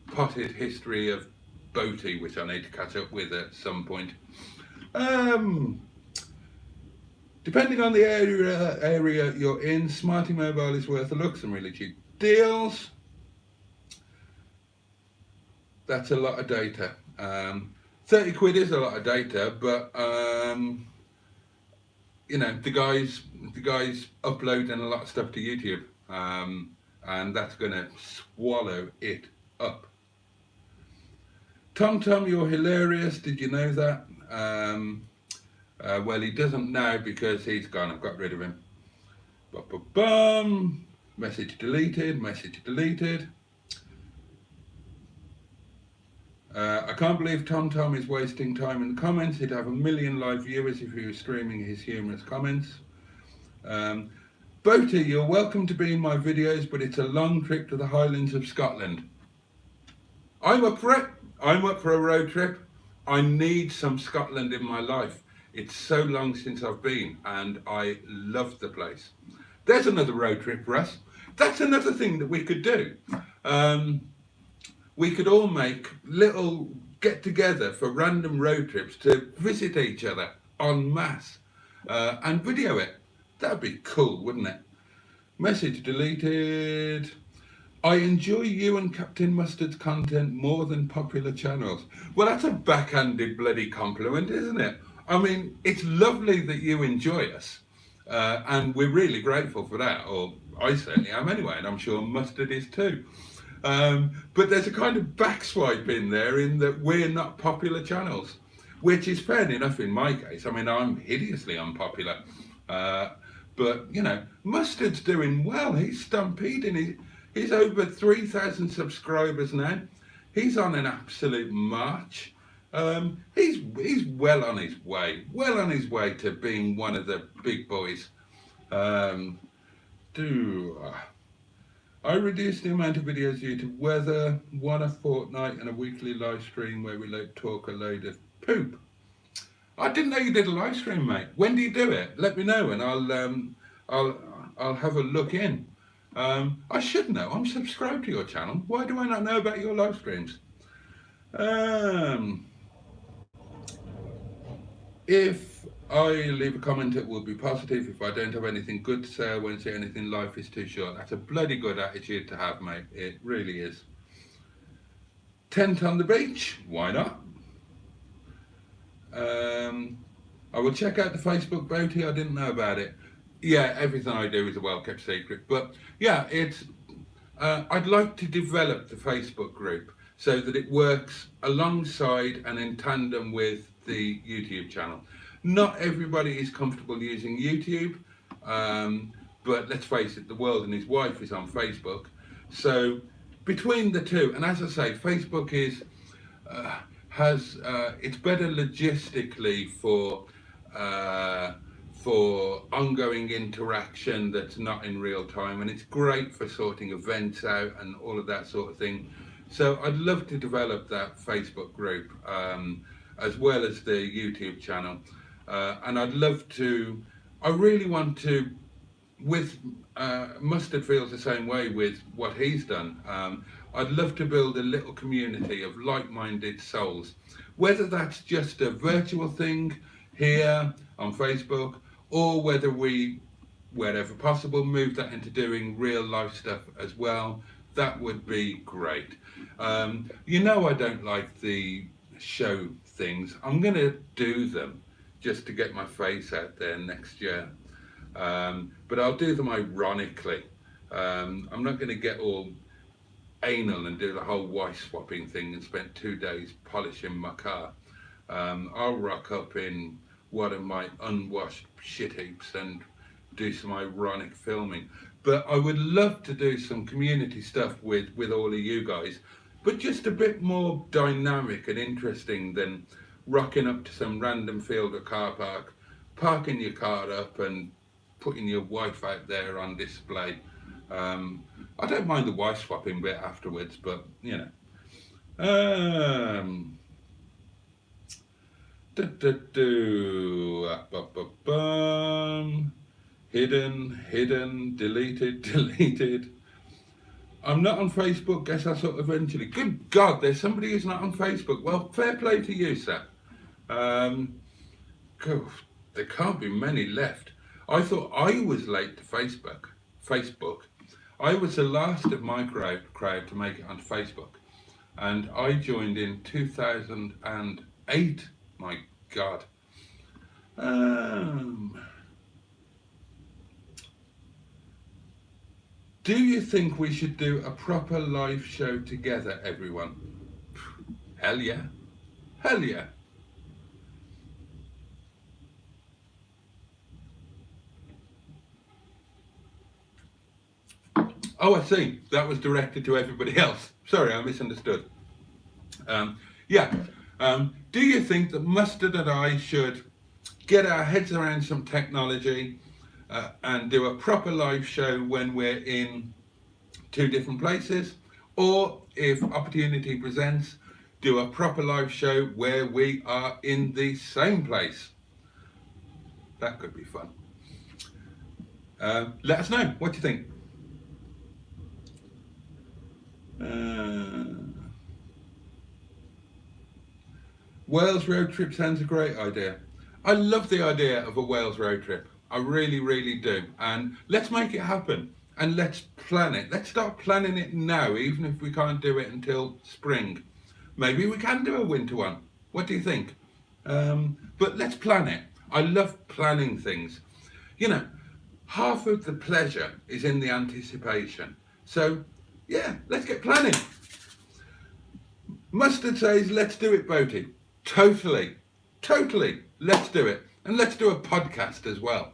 potted history of boating, which I need to catch up with at some point. Depending on the area you're in, Smarty Mobile is worth a look. Some really cheap deals. That's a lot of data. 30 quid is a lot of data, but you know, the guys uploading a lot of stuff to YouTube, and that's gonna swallow it up. Tom, you're hilarious. Did you know that? Well, he doesn't now because he's gone. I've got rid of him. Bum. Message deleted. Message deleted. I can't believe Tom is wasting time in the comments. He'd have 1 million live viewers if he was streaming his humorous comments. Boater, you're welcome to be in my videos, but it's a long trip to the Highlands of Scotland. I'm up for it. I'm up for a road trip. I need some Scotland in my life. It's so long since I've been, and I love the place. There's another road trip for us. That's another thing that we could do. We could all make little get-together for random road trips to visit each other en masse and video it. That'd be cool, wouldn't it? Message deleted. I enjoy you and Captain Mustard's content more than popular channels. Well, that's a backhanded bloody compliment, isn't it? I mean, it's lovely that you enjoy us, and we're really grateful for that, or I certainly am anyway, and I'm sure Mustard is too. But there's a kind of backswipe in there in that we're not popular channels, which is fair enough in my case. I mean, I'm hideously unpopular, but you know, Mustard's doing well. He's stampeding. He's over 3,000 subscribers now. He's on an absolute march. He's well on his way to being one of the big boys. I reduced the amount of videos due to weather, one a fortnight and a weekly live stream where we talk a load of poop. I didn't know you did a live stream, mate. When do you do it? Let me know and I'll have a look in. I should know. I'm subscribed to your channel. Why do I not know about your live streams? If I leave a comment, it will be positive. If I don't have anything good to say, I won't say anything. Life is too short. That's a bloody good attitude to have, mate. It really is. Tent on the beach? Why not? I will check out the Facebook boaty. I didn't know about it. Yeah, everything I do is a well-kept secret. But yeah, it's. I'd like to develop the Facebook group so that it works alongside and in tandem with the YouTube channel. Not everybody is comfortable using YouTube, but let's face it, the world and his wife is on Facebook. So between the two, and as I say, Facebook is it's better logistically for ongoing interaction that's not in real time, and it's great for sorting events out and all of that sort of thing. So I'd love to develop that Facebook group as well as the YouTube channel. And I'd love to, I really want to, with Mustard feels the same way with what he's done. I'd love to build a little community of like-minded souls, whether that's just a virtual thing here on Facebook, or whether we, wherever possible, move that into doing real life stuff as well. That would be great. You know, I don't like the show things. I'm going to do them just to get my face out there next year. But I'll do them ironically. I'm not going to get all anal and do the whole wife swapping thing and spent 2 days polishing my car, I'll rock up in one of my unwashed shit heaps and do some ironic filming. But I would love to do some community stuff with all of you guys, but just a bit more dynamic and interesting than rocking up to some random field or car park, parking your car up and putting your wife out there on display. I don't mind the wife swapping bit afterwards, but you know. Hidden, deleted. I'm not on Facebook, guess I saw eventually. Good God, there's somebody who's not on Facebook. Well, fair play to you, sir. There can't be many left. I thought I was late to Facebook. I was the last of my crowd to make it onto Facebook. And I joined in 2008. My God. Do you think we should do a proper live show together, everyone? Hell yeah. Hell yeah. Oh, I see. That was directed to everybody else. Sorry, I misunderstood. Do you think that Mustard and I should get our heads around some technology and do a proper live show when we're in two different places? Or if opportunity presents, do a proper live show where we are in the same place? That could be fun. Let us know. What do you think? Wales road trip sounds a great idea. I love the idea of a Wales road trip. I really, really do. And let's make it happen. And let's plan it. Let's start planning it now, even if we can't do it until spring. Maybe we can do a winter one. What do you think? But let's plan it. I love planning things. You know, half of the pleasure is in the anticipation. So, yeah, let's get planning. Mustard says, let's do it, Boaty. Totally. Let's do it. And let's do a podcast as well.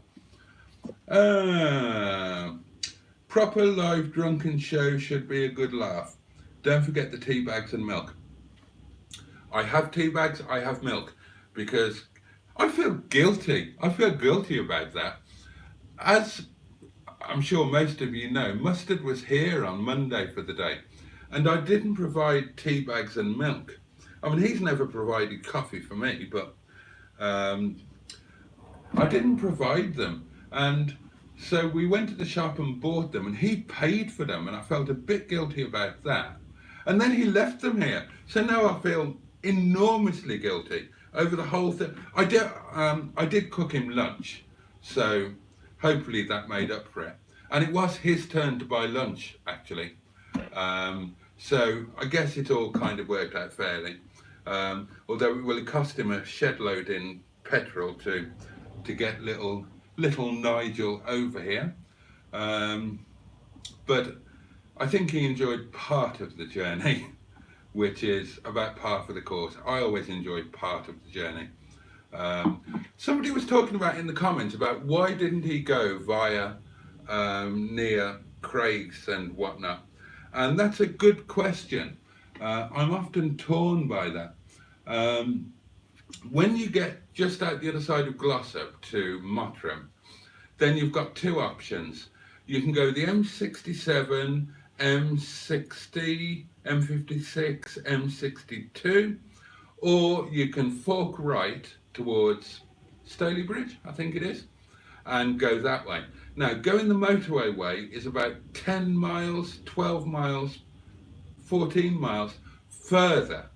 Proper live drunken show should be a good laugh. Don't forget the tea bags and milk. I have tea bags, I have milk, because I feel guilty. I feel guilty about that. As I'm sure most of you know, Mustard was here on Monday for the day, and I didn't provide tea bags and milk. I mean, he's never provided coffee for me, but I didn't provide them. And so we went to the shop and bought them, and he paid for them, and I felt a bit guilty about that. And then he left them here. So now I feel enormously guilty over the whole thing. I did cook him lunch, so hopefully that made up for it. And it was his turn to buy lunch, actually. So I guess it all kind of worked out fairly. Although it will cost him a shed load in petrol to get little Nigel over here. But I think he enjoyed part of the journey, which is about par for the course. I always enjoy part of the journey. Somebody was talking about in the comments about why didn't he go via near Craigs and whatnot. And that's a good question. I'm often torn by that. When you get just out the other side of Glossop to Mottram, then you've got two options. You can go the M67, M60, M56, M62, or you can fork right towards Staley Bridge, I think it is, and go that way. Now, going the motorway way is about 10 miles, 12 miles, 14 miles further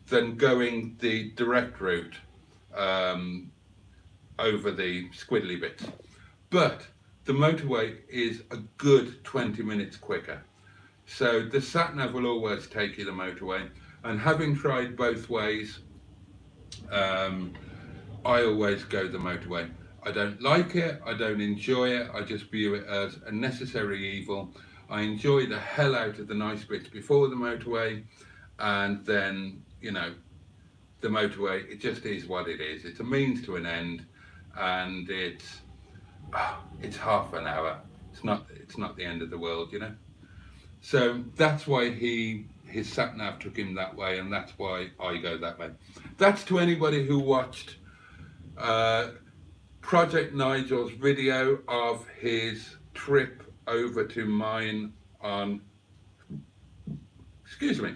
than going the direct route over the squiddly bits. But the motorway is a good 20 minutes quicker. So the sat-nav will always take you the motorway. And having tried both ways, I always go the motorway. I don't like it, I don't enjoy it, I just view it as a necessary evil. I enjoy the hell out of the nice bits before the motorway, and then, the motorway, it just is what it is. It's a means to an end, and it's half an hour. It's not the end of the world. So that's why his sat nav took him that way, and that's why I go that way. That's to anybody who watched Project Nigel's video of his trip over to mine on, excuse me,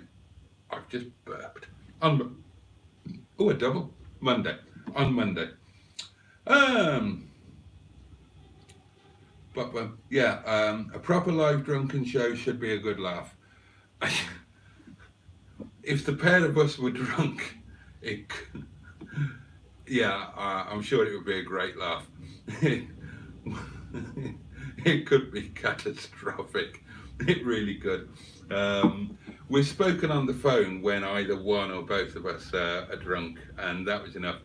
I've just burped, a double, on Monday. But yeah, a proper live drunken show should be a good laugh. If the pair of us were drunk, I'm sure it would be a great laugh. It could be catastrophic. It really could. We've spoken on the phone when either one or both of us are drunk, and that was enough.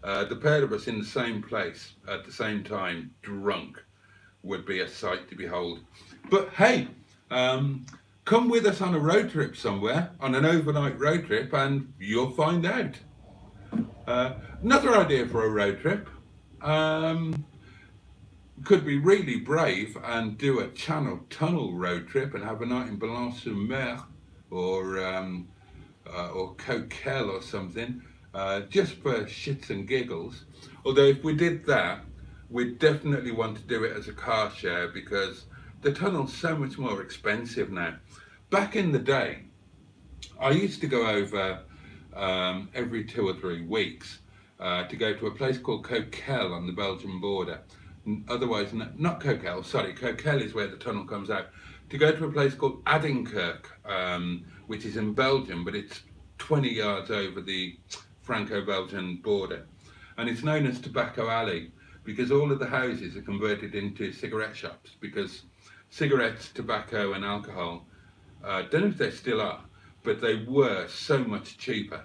The pair of us in the same place at the same time, drunk, would be a sight to behold. But hey, come with us on a road trip somewhere, on an overnight road trip, and you'll find out. Another idea for a road trip. Could be really brave and do a Channel Tunnel road trip and have a night in Boulogne-sur-Mer or Coquelles or something, just for shits and giggles. Although if we did that, we'd definitely want to do it as a car share, because the tunnel's so much more expensive now. Back in the day, I used to go over every 2 or 3 weeks to go to a place called Coquelles on the Belgian border. Otherwise, not Coquelles, sorry, Coquelles is where the tunnel comes out. To go to a place called Adinkerque, which is in Belgium, but it's 20 yards over the Franco-Belgian border. And it's known as Tobacco Alley, because all of the houses are converted into cigarette shops, because cigarettes, tobacco and alcohol, don't know if they still are, but they were so much cheaper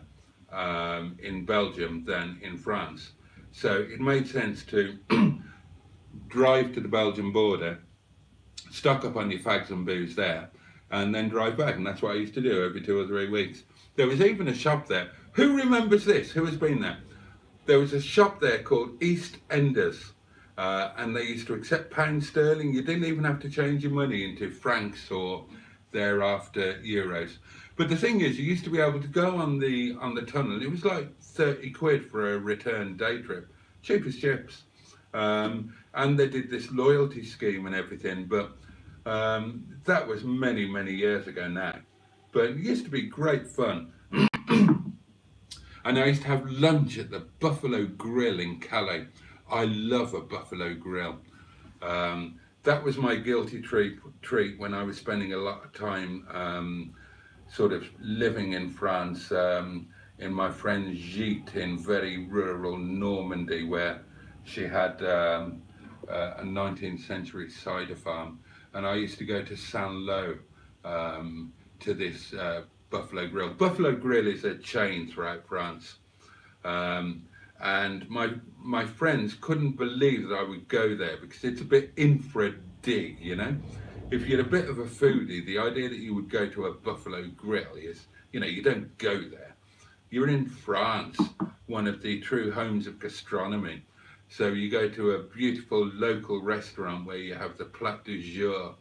in Belgium than in France. So it made sense to drive to the Belgian border, stock up on your fags and booze there, and then drive back. And that's what I used to do every 2 or 3 weeks. There was even a shop there. Who remembers this? Who has been there? There was a shop there called East Enders, and they used to accept pound sterling. You didn't even have to change your money into francs or thereafter euros. But the thing is, you used to be able to go on the tunnel. It was like 30 quid for a return day trip, cheap as chips. And they did this loyalty scheme and everything, but that was many, many years ago now. But it used to be great fun. And I used to have lunch at the Buffalo Grill in Calais. I love a Buffalo Grill. That was my guilty treat when I was spending a lot of time sort of living in France, in my friend Gite in very rural Normandy, where she had a 19th century cider farm. And I used to go to Saint-Lô to this Buffalo Grill. Buffalo Grill is a chain throughout France. And my friends couldn't believe that I would go there, because it's a bit infra dig, If you're a bit of a foodie, the idea that you would go to a Buffalo Grill is, you don't go there. You're in France, one of the true homes of gastronomy. So you go to a beautiful local restaurant where you have the plat du jour,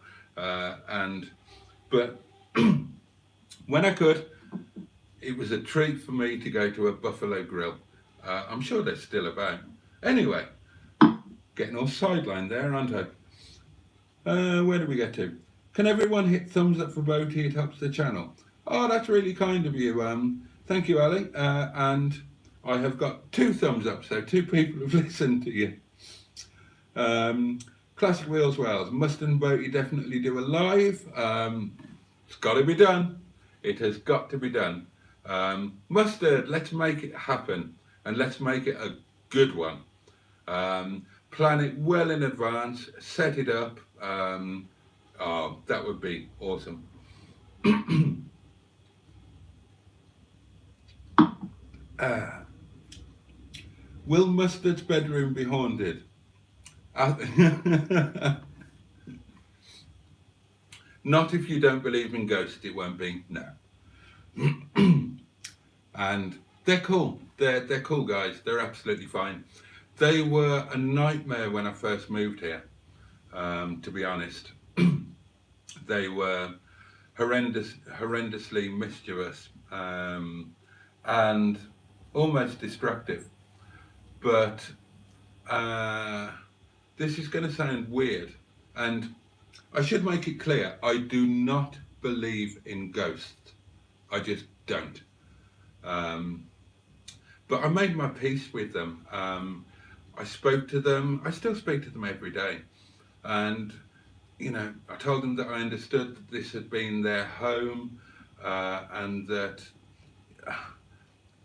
but when I could, it was a treat for me to go to a Buffalo Grill. I'm sure they're still about. Anyway, getting all sidelined there, aren't I? Where did we get to? Can everyone hit thumbs up for Boaty? It helps the channel. Oh, that's really kind of you. Thank you, Ali. And I have got 2 thumbs up, so 2 people have listened to you. Classic Wheels Wales. Mustard and Boaty definitely do a live. It's got to be done. It has got to be done. Mustard, let's make it happen, and let's make it a good one. Plan it well in advance, set it up. Oh, that would be awesome. Will Mustard's bedroom be haunted? Not if you don't believe in ghosts, it won't be. No. And they're cool. They're cool guys. They're absolutely fine. They were a nightmare when I first moved here. To be honest, they were horrendously mischievous, and almost destructive. But this is going to sound weird, and I should make it clear, I do not believe in ghosts. I just don't. But I made my peace with them. I spoke to them. I still speak to them every day. And, you know, I told them that I understood that this had been their home, and that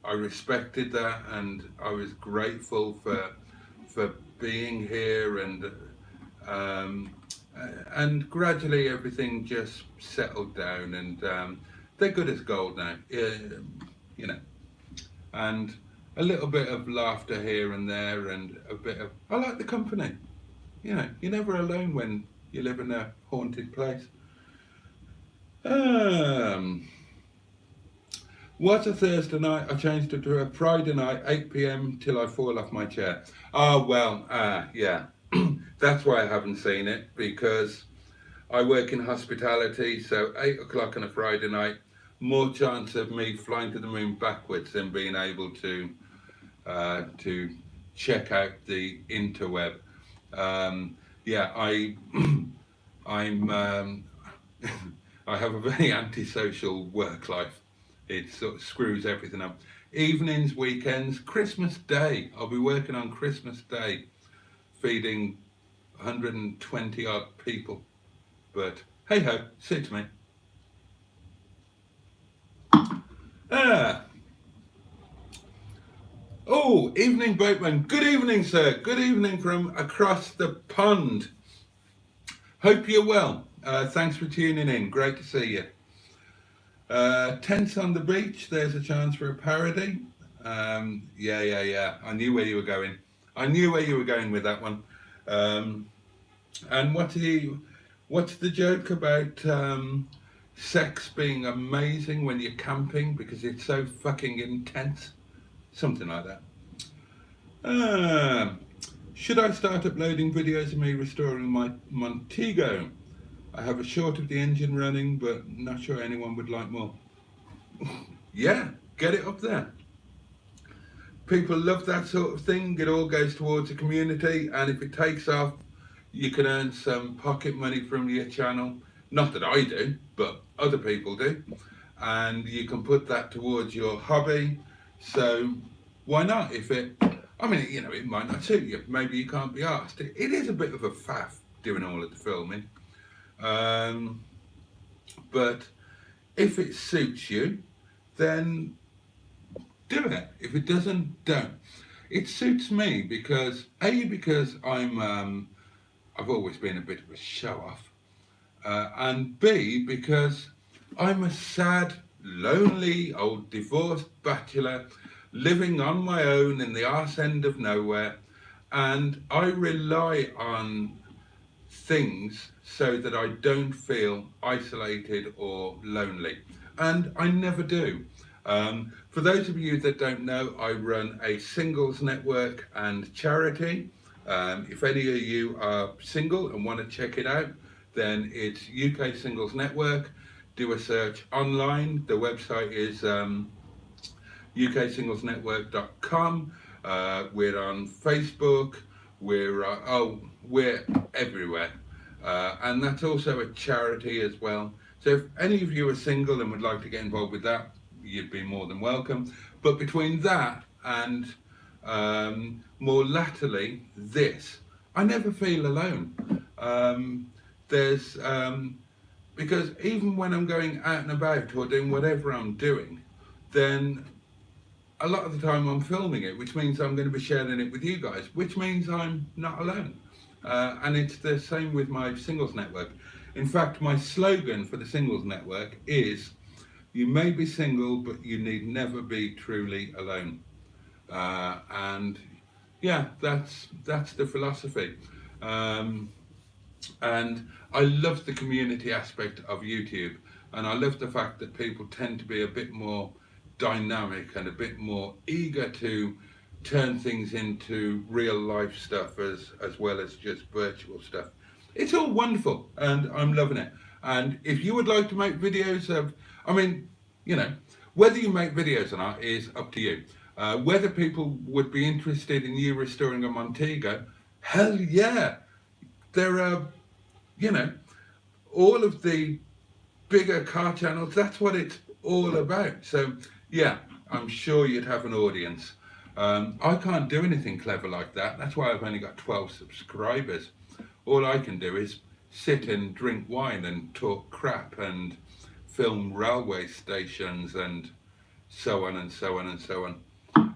I respected that, and I was grateful for being here, and gradually everything just settled down, and they're good as gold now, you know, and a little bit of laughter here and there, and a bit of, I like the company, you know, you're never alone when you live in a haunted place. What's a Thursday night? I changed it to a Friday night, 8 p.m. till I fall off my chair. Oh, well, yeah. That's why I haven't seen it, because I work in hospitality, so 8 o'clock on a Friday night, more chance of me flying to the moon backwards than being able to check out the interweb. Yeah, I'm I have a very antisocial work life. It sort of screws everything up. Evenings, weekends, Christmas Day. I'll be working on Christmas Day, feeding 120 odd people. But hey ho, suits me. Oh, evening boatman. Good evening, sir. Good evening from across the pond. Hope you're well. Thanks for tuning in. Great to see you. Tents on the beach. There's a chance for a parody. Yeah. I knew where you were going. I knew where you were going with that one. And what's the joke about sex being amazing when you're camping because it's so fucking intense? Something like that. Should I start uploading videos of me restoring my Montego? I have a short of the engine running, but not sure anyone would like more. Yeah, get it up there. People love that sort of thing. It all goes towards the community, and if it takes off, you can earn some pocket money from your channel. Not that I do, but other people do. And you can put that towards your hobby. So why not? I mean, you know, it might not suit you. Maybe you can't be asked. It is a bit of a faff doing all of the filming. But if it suits you, then do it. If it doesn't, don't. It suits me because I've always been a bit of a show-off, and B, because I'm a sad, lonely, old divorced bachelor living on my own in the arse end of nowhere, and I rely on things so that I don't feel isolated or lonely, and I never do. For those of you that don't know, I run a singles network and charity. If any of you are single and want to check it out, then it's UK Singles Network. Do a search online. The website is uksinglesnetwork.com. We're on Facebook. We're everywhere. And that's also a charity as well. So if any of you are single and would like to get involved with that, you'd be more than welcome. But between that and more latterly this, I never feel alone. Because even when I'm going out and about or doing whatever I'm doing, then a lot of the time I'm filming it, which means I'm going to be sharing it with you guys, which means I'm not alone. And it's the same with my singles network. In fact, my slogan for the singles network is, you may be single, but you need never be truly alone. And yeah, that's the philosophy. And I love the community aspect of YouTube, and I love the fact that people tend to be a bit more dynamic and a bit more eager to turn things into real life stuff as well as just virtual stuff. It's all wonderful, and I'm loving it. And if you would like to make videos of, I mean, you know, whether you make videos or not is up to you. Whether people would be interested in you restoring a Montego, hell yeah. There are, you know, all of the bigger car channels, that's what it's all about. So, yeah, I'm sure you'd have an audience. I can't do anything clever like that. That's why I've only got 12 subscribers. All I can do is sit and drink wine and talk crap and film railway stations and so on and so on and so on.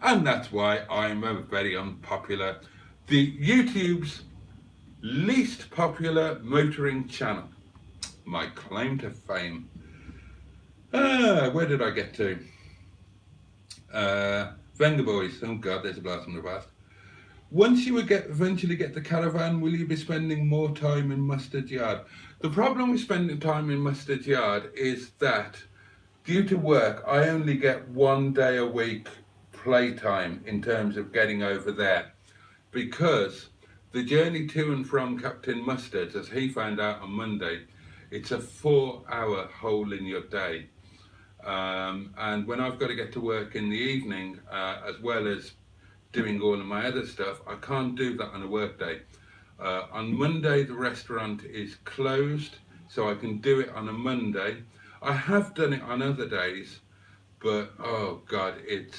And that's why I'm a very unpopular, the YouTube's least popular motoring channel. My claim to fame. Where did I get to? Vengaboys. Oh God, there's a blast from the past. Once you eventually get the caravan, will you be spending more time in Mustard Yard? The problem with spending time in Mustard Yard is that due to work, I only get 1 day a week playtime in terms of getting over there, because the journey to and from Captain Mustard's, as he found out on Monday, it's a 4-hour hole in your day. And when I've got to get to work in the evening, as well as doing all of my other stuff, I can't do that on a work day. On Monday, the restaurant is closed, so I can do it on a Monday. I have done it on other days, but oh God, it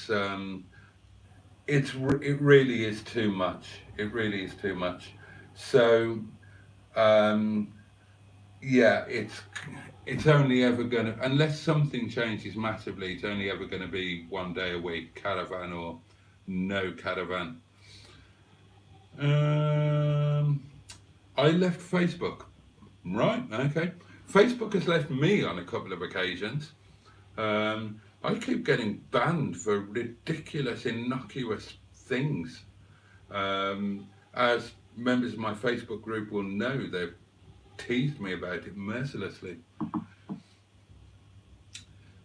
really is too much. It really is too much. So, yeah, it's only ever gonna, unless something changes massively, it's only ever gonna be 1 day a week, caravan or no caravan. I left Facebook. Right, okay. Facebook has left me on a couple of occasions. I keep getting banned for ridiculous, innocuous things. As members of my Facebook group will know, they've teased me about it mercilessly.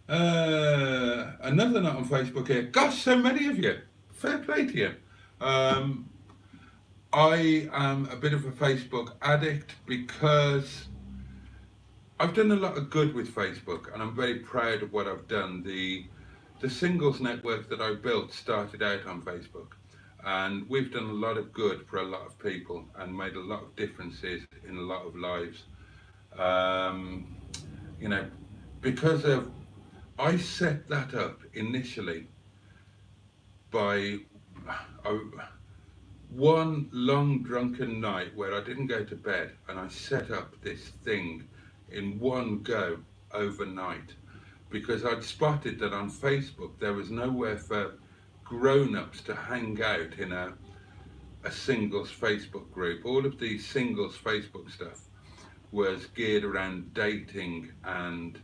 Another note on Facebook here. Gosh, so many of you. Fair play to you. I am a bit of a Facebook addict because I've done a lot of good with Facebook, and I'm very proud of what I've done. The singles network that I built started out on Facebook, and we've done a lot of good for a lot of people and made a lot of differences in a lot of lives. You know, because of, I set that up initially by one long drunken night where I didn't go to bed, and I set up this thing in one go overnight, because I'd spotted that on Facebook there was nowhere for grown-ups to hang out in a singles Facebook group. All of the singles Facebook stuff was geared around dating and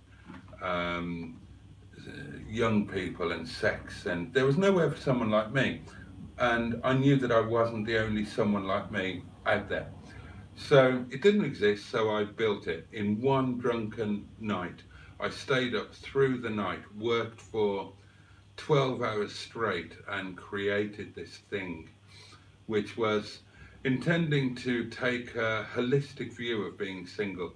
young people and sex, and there was nowhere for someone like me, and I knew that I wasn't the only someone like me out there. So it didn't exist, so I built it in one drunken night. I stayed up through the night, worked for 12 hours straight, and created this thing, which was intending to take a holistic view of being single.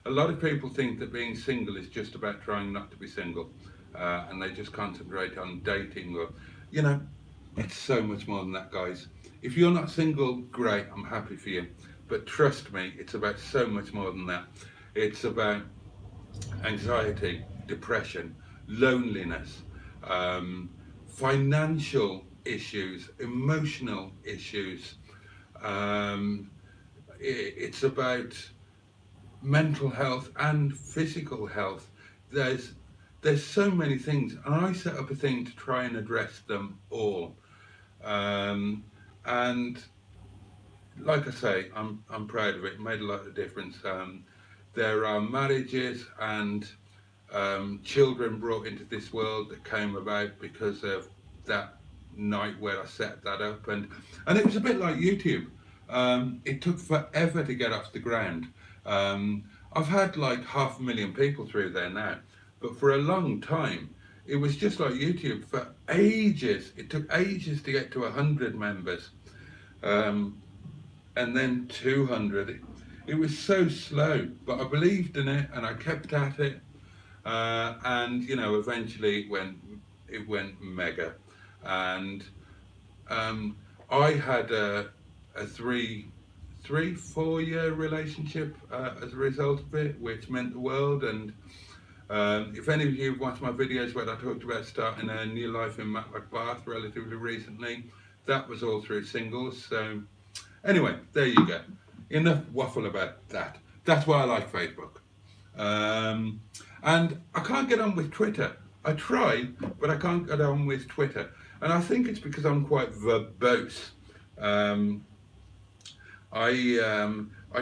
A lot of people think that being single is just about trying not to be single, and they just concentrate on dating, or, you know, it's so much more than that, guys. If you're not single, great, I'm happy for you. But trust me, it's about so much more than that. It's about anxiety, depression, loneliness, financial issues, emotional issues. It's about mental health and physical health. There's so many things, and I set up a thing to try and address them all. And like I say, I'm proud of it. It made a lot of difference. There are marriages and children brought into this world that came about because of that night where I set that up, and it was a bit like YouTube. It took forever to get off the ground. I've had like 500,000 people through there now, but for a long time, it was just like YouTube for ages. It took ages to get to 100 members, um, and then 200. It was so slow, but I believed in it and I kept at it, and eventually it went mega, and um, I had a 4 year relationship as a result of it, which meant the world. And if any of you have watched my videos where I talked about starting a new life in Matlock Bath relatively recently, that was all through singles. So anyway, there you go. Enough waffle about that. That's why I like Facebook. And I can't get on with Twitter. I try, but I can't get on with Twitter. And I think it's because I'm quite verbose. Um, I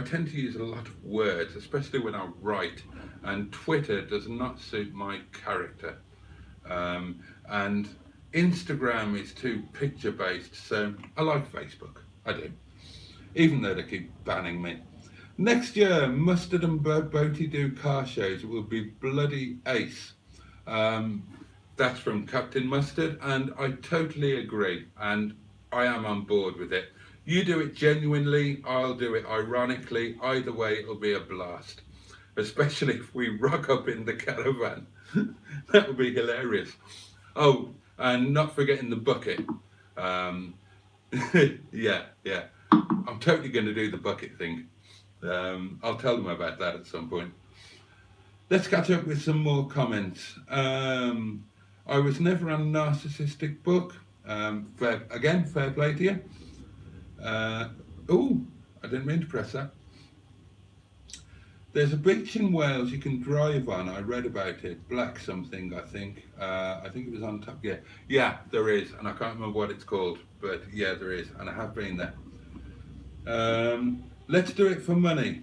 tend to use a lot of words, especially when I write, and Twitter does not suit my character. And Instagram is too picture based, so I like Facebook. I do, even though they keep banning me. Next year, Mustard and Boaty do car shows. It will be bloody ace. Um, that's from Captain Mustard, and I totally agree, and I am on board with it. You do it genuinely, I'll do it ironically. Either way, it'll be a blast, especially if we rock up in the caravan. That would be hilarious. Oh, and not forgetting the bucket. Um, yeah, yeah. I'm totally going to do the bucket thing. I'll tell them about that at some point. Let's catch up with some more comments. I was never a narcissistic book. Fair play to you. Oh, I didn't mean to press that. There's a beach in Wales you can drive on. I read about it. Black something, I think. I think it was on top. Yeah, there is, and I can't remember what it's called, but yeah, there is, and I have been there. Let's do it for money.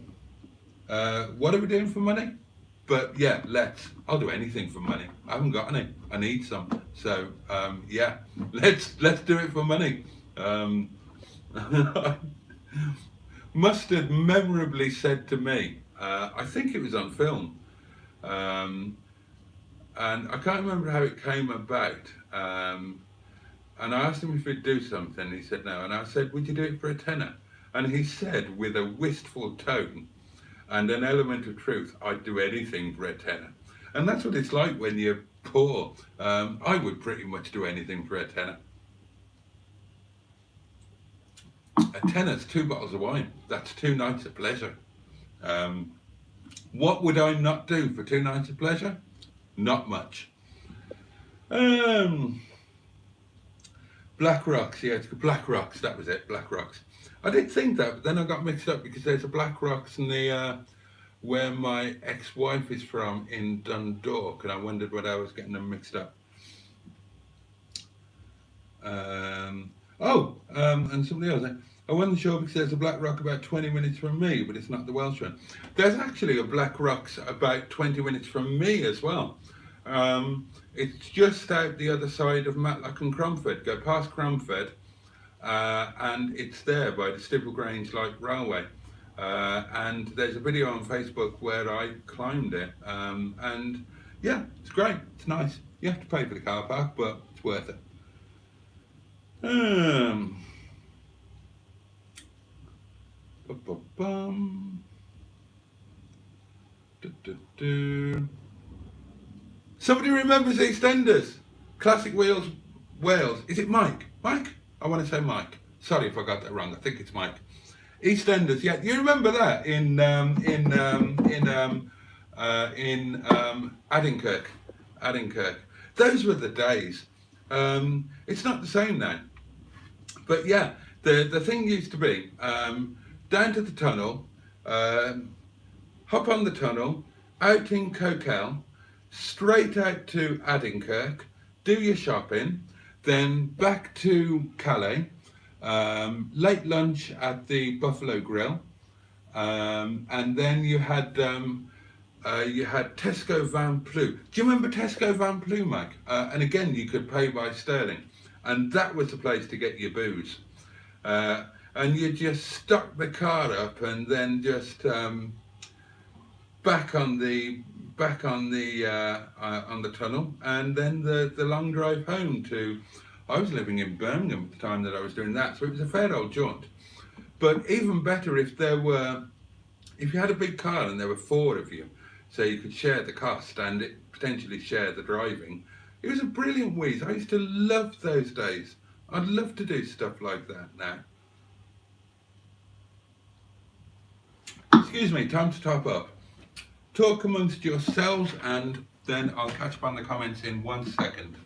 What are we doing for money? But yeah, I'll do anything for money. I haven't got any. I need some. So yeah, let's do it for money. Mustard memorably said to me, I think it was on film, and I can't remember how it came about. And I asked him if he'd do something. He said no, and I said, "Would you do it for a tenner?" And he said, with a wistful tone and an element of truth, "I'd do anything for a tenner." And that's what it's like when you're poor. I would pretty much do anything for a tenner. A tenner's 2 bottles of wine. That's 2 nights of pleasure. What would I not do for 2 nights of pleasure? Not much. Black Rocks, yeah, it's Black Rocks, that was it, Black Rocks. I did think that, but then I got mixed up because there's a Black Rocks near where my ex-wife is from in Dundalk, and I wondered whether I was getting them mixed up. And somebody else. I wasn't sure because there's a Black Rock about 20 minutes from me, but it's not the Welsh one. There's actually a Black Rocks about 20 minutes from me as well. It's just out the other side of Matlock and Cromford. Go past Cromford, and it's there by the Stibble Grange Light Railway. And there's a video on Facebook where I climbed it. And yeah, it's great. It's nice. You have to pay for the car park, but it's worth it. Somebody remembers EastEnders. Classic Wales, Wales. Is it Mike? Mike? I want to say Mike. Sorry if I got that wrong. I think it's Mike. EastEnders. Yeah, you remember that in Addingkirk. Addingkirk. Those were the days. It's not the same now. But yeah, the thing used to be down to the tunnel, hop on the tunnel, out in Coquel, straight out to Addingkirk, do your shopping, then back to Calais, late lunch at the Buffalo Grill, and then you had Tesco Van Plu. Do you remember Tesco Van Plu, Mike? And again, you could pay by sterling, and that was the place to get your booze. and you just stock the car up and then just back on the on the tunnel, and then the long drive home to. I was living in Birmingham at the time that I was doing that, so it was a fair old jaunt. But even better if you had a big car and there were four of you, so you could share the cost and potentially share the driving. It was a brilliant wheeze. I used to love those days. I'd love to do stuff like that now. Excuse me, time to top up. Talk amongst yourselves and then I'll catch up on the comments in 1 second.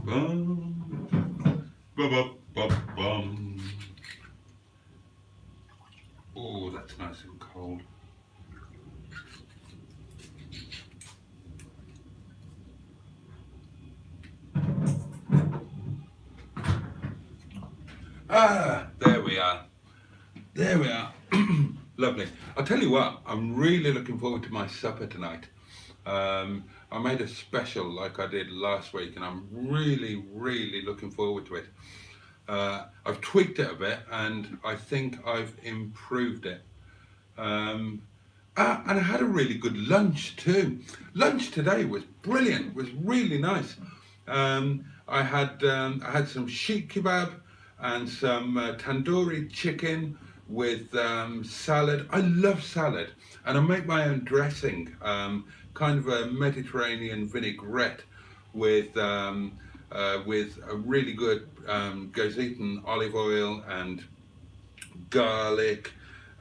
Bum, bum, bum, bum. Oh, that's nice and cold. There we are. There we are. Lovely. I'll tell you what, I'm really looking forward to my supper tonight. I made a special like I did last week, and I'm really, really looking forward to it. I've tweaked it a bit, and I think I've improved it. And I had a really good lunch too. Lunch today was brilliant. Was really nice. I had some sheikh kebab and some tandoori chicken with salad. I love salad, and I make my own dressing, kind of a Mediterranean vinaigrette with a really good Gozetan olive oil and garlic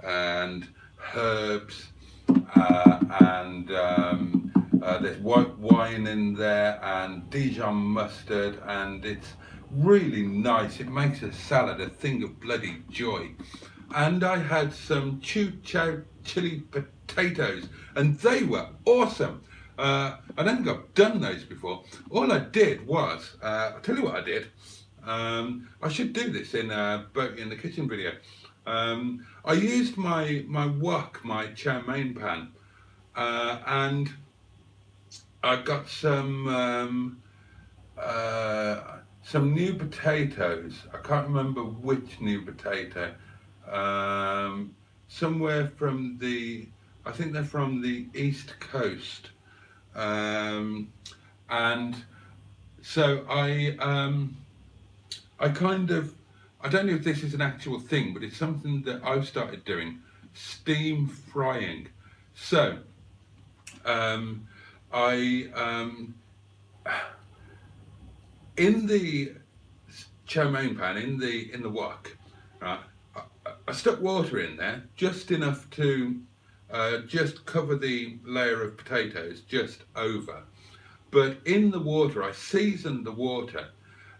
and herbs, and there's white wine in there and Dijon mustard, and it's really nice. It makes a salad a thing of bloody joy. And I had some Chu Chow chili potatoes, and they were awesome. I don't think I've done those before. All I did was, I'll tell you what I did. I should do this in in the kitchen video. I used my wok, my chow mein pan, and I got some new potatoes. I can't remember which new potato. Somewhere from I think they're from the East Coast. And so I kind of, I don't know if this is an actual thing, but it's something that I've started doing, steam frying. So I in the chow mein pan, in the wok, right, I stuck water in there, just enough to just cover the layer of potatoes just over. But in the water, I seasoned the water,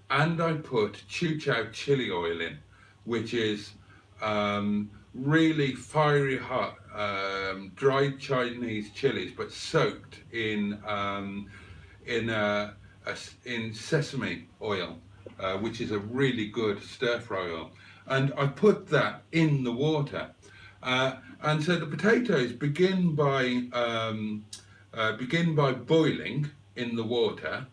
and I put Chu Chow chili oil in, which is really fiery hot dried Chinese chilies, but soaked in in sesame oil, which is a really good stir fry oil. And I put that in the water, and so the potatoes begin by boiling in the water,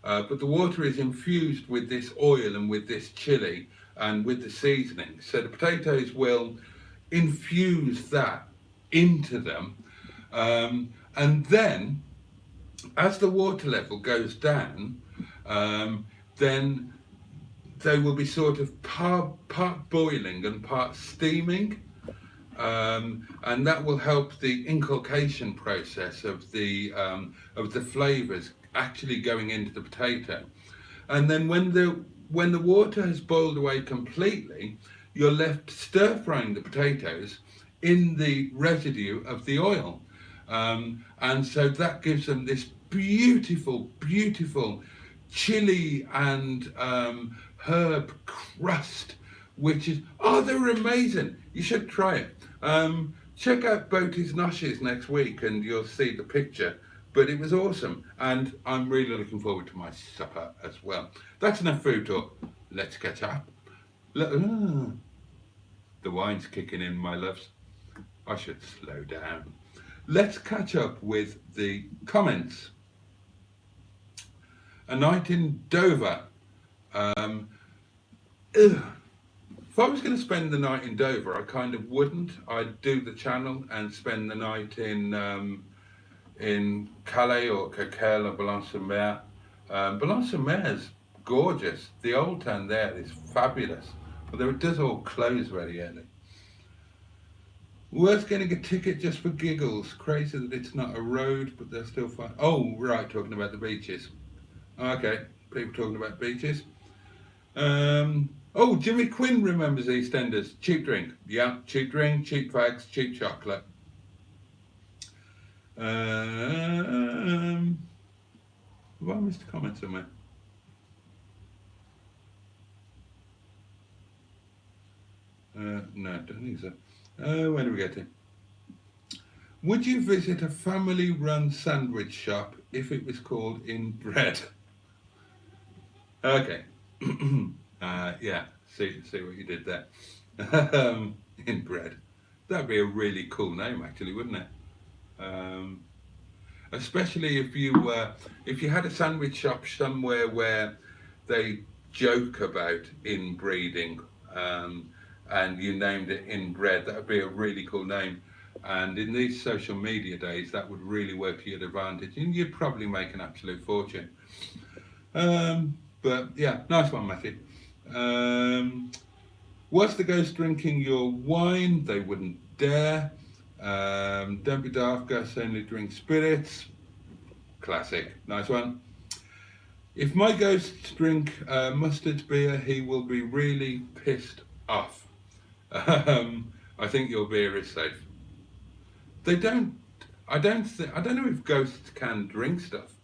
but the water is infused with this oil and with this chili and with the seasoning. So the potatoes will infuse that into them, and then as the water level goes down, then they will be sort of part boiling and part steaming, and that will help the inculcation process of the flavours actually going into the potato. And then when the water has boiled away completely, you're left stir frying the potatoes in the residue of the oil, and so that gives them this beautiful chili and herb crust, which is, oh, they're amazing. You should try it. Check out Boaty's Noshes next week and you'll see the picture. But it was awesome, and I'm really looking forward to my supper as well. That's enough food talk. Let's catch up. The wine's kicking in, my loves. I should slow down. Let's catch up with the comments. A night in Dover. If I was going to spend the night in Dover, I kind of wouldn't. I'd do the channel and spend the night in Calais or Caquel or Boulogne-sur-Mer. Boulogne-sur-Mer is gorgeous. The old town there is fabulous, but it does all close very early. Worth getting a ticket just for giggles. Crazy that it's not a road, but they're still fine. Oh, right, talking about the beaches. Okay, people talking about beaches. Oh, Jimmy Quinn remembers EastEnders. Cheap drink. Yeah, cheap drink, cheap fags, cheap chocolate. Have I missed a comment somewhere? No, I don't think so. Where do we get to? Would you visit a family-run sandwich shop if it was called In Bread? Okay. Yeah, see what you did there. In Bread. That'd be a really cool name, actually, wouldn't it? Especially if you had a sandwich shop somewhere where they joke about inbreeding, and you named it In Bread, that would be a really cool name. And in these social media days, that would really work to your advantage, and you'd probably make an absolute fortune. But yeah, nice one, Matthew. Was the ghost drinking your wine? They wouldn't dare. Don't be daft, ghosts only drink spirits. Classic, nice one. If my ghosts drink mustard beer, he will be really pissed off. I think your beer is safe. I don't know if ghosts can drink stuff.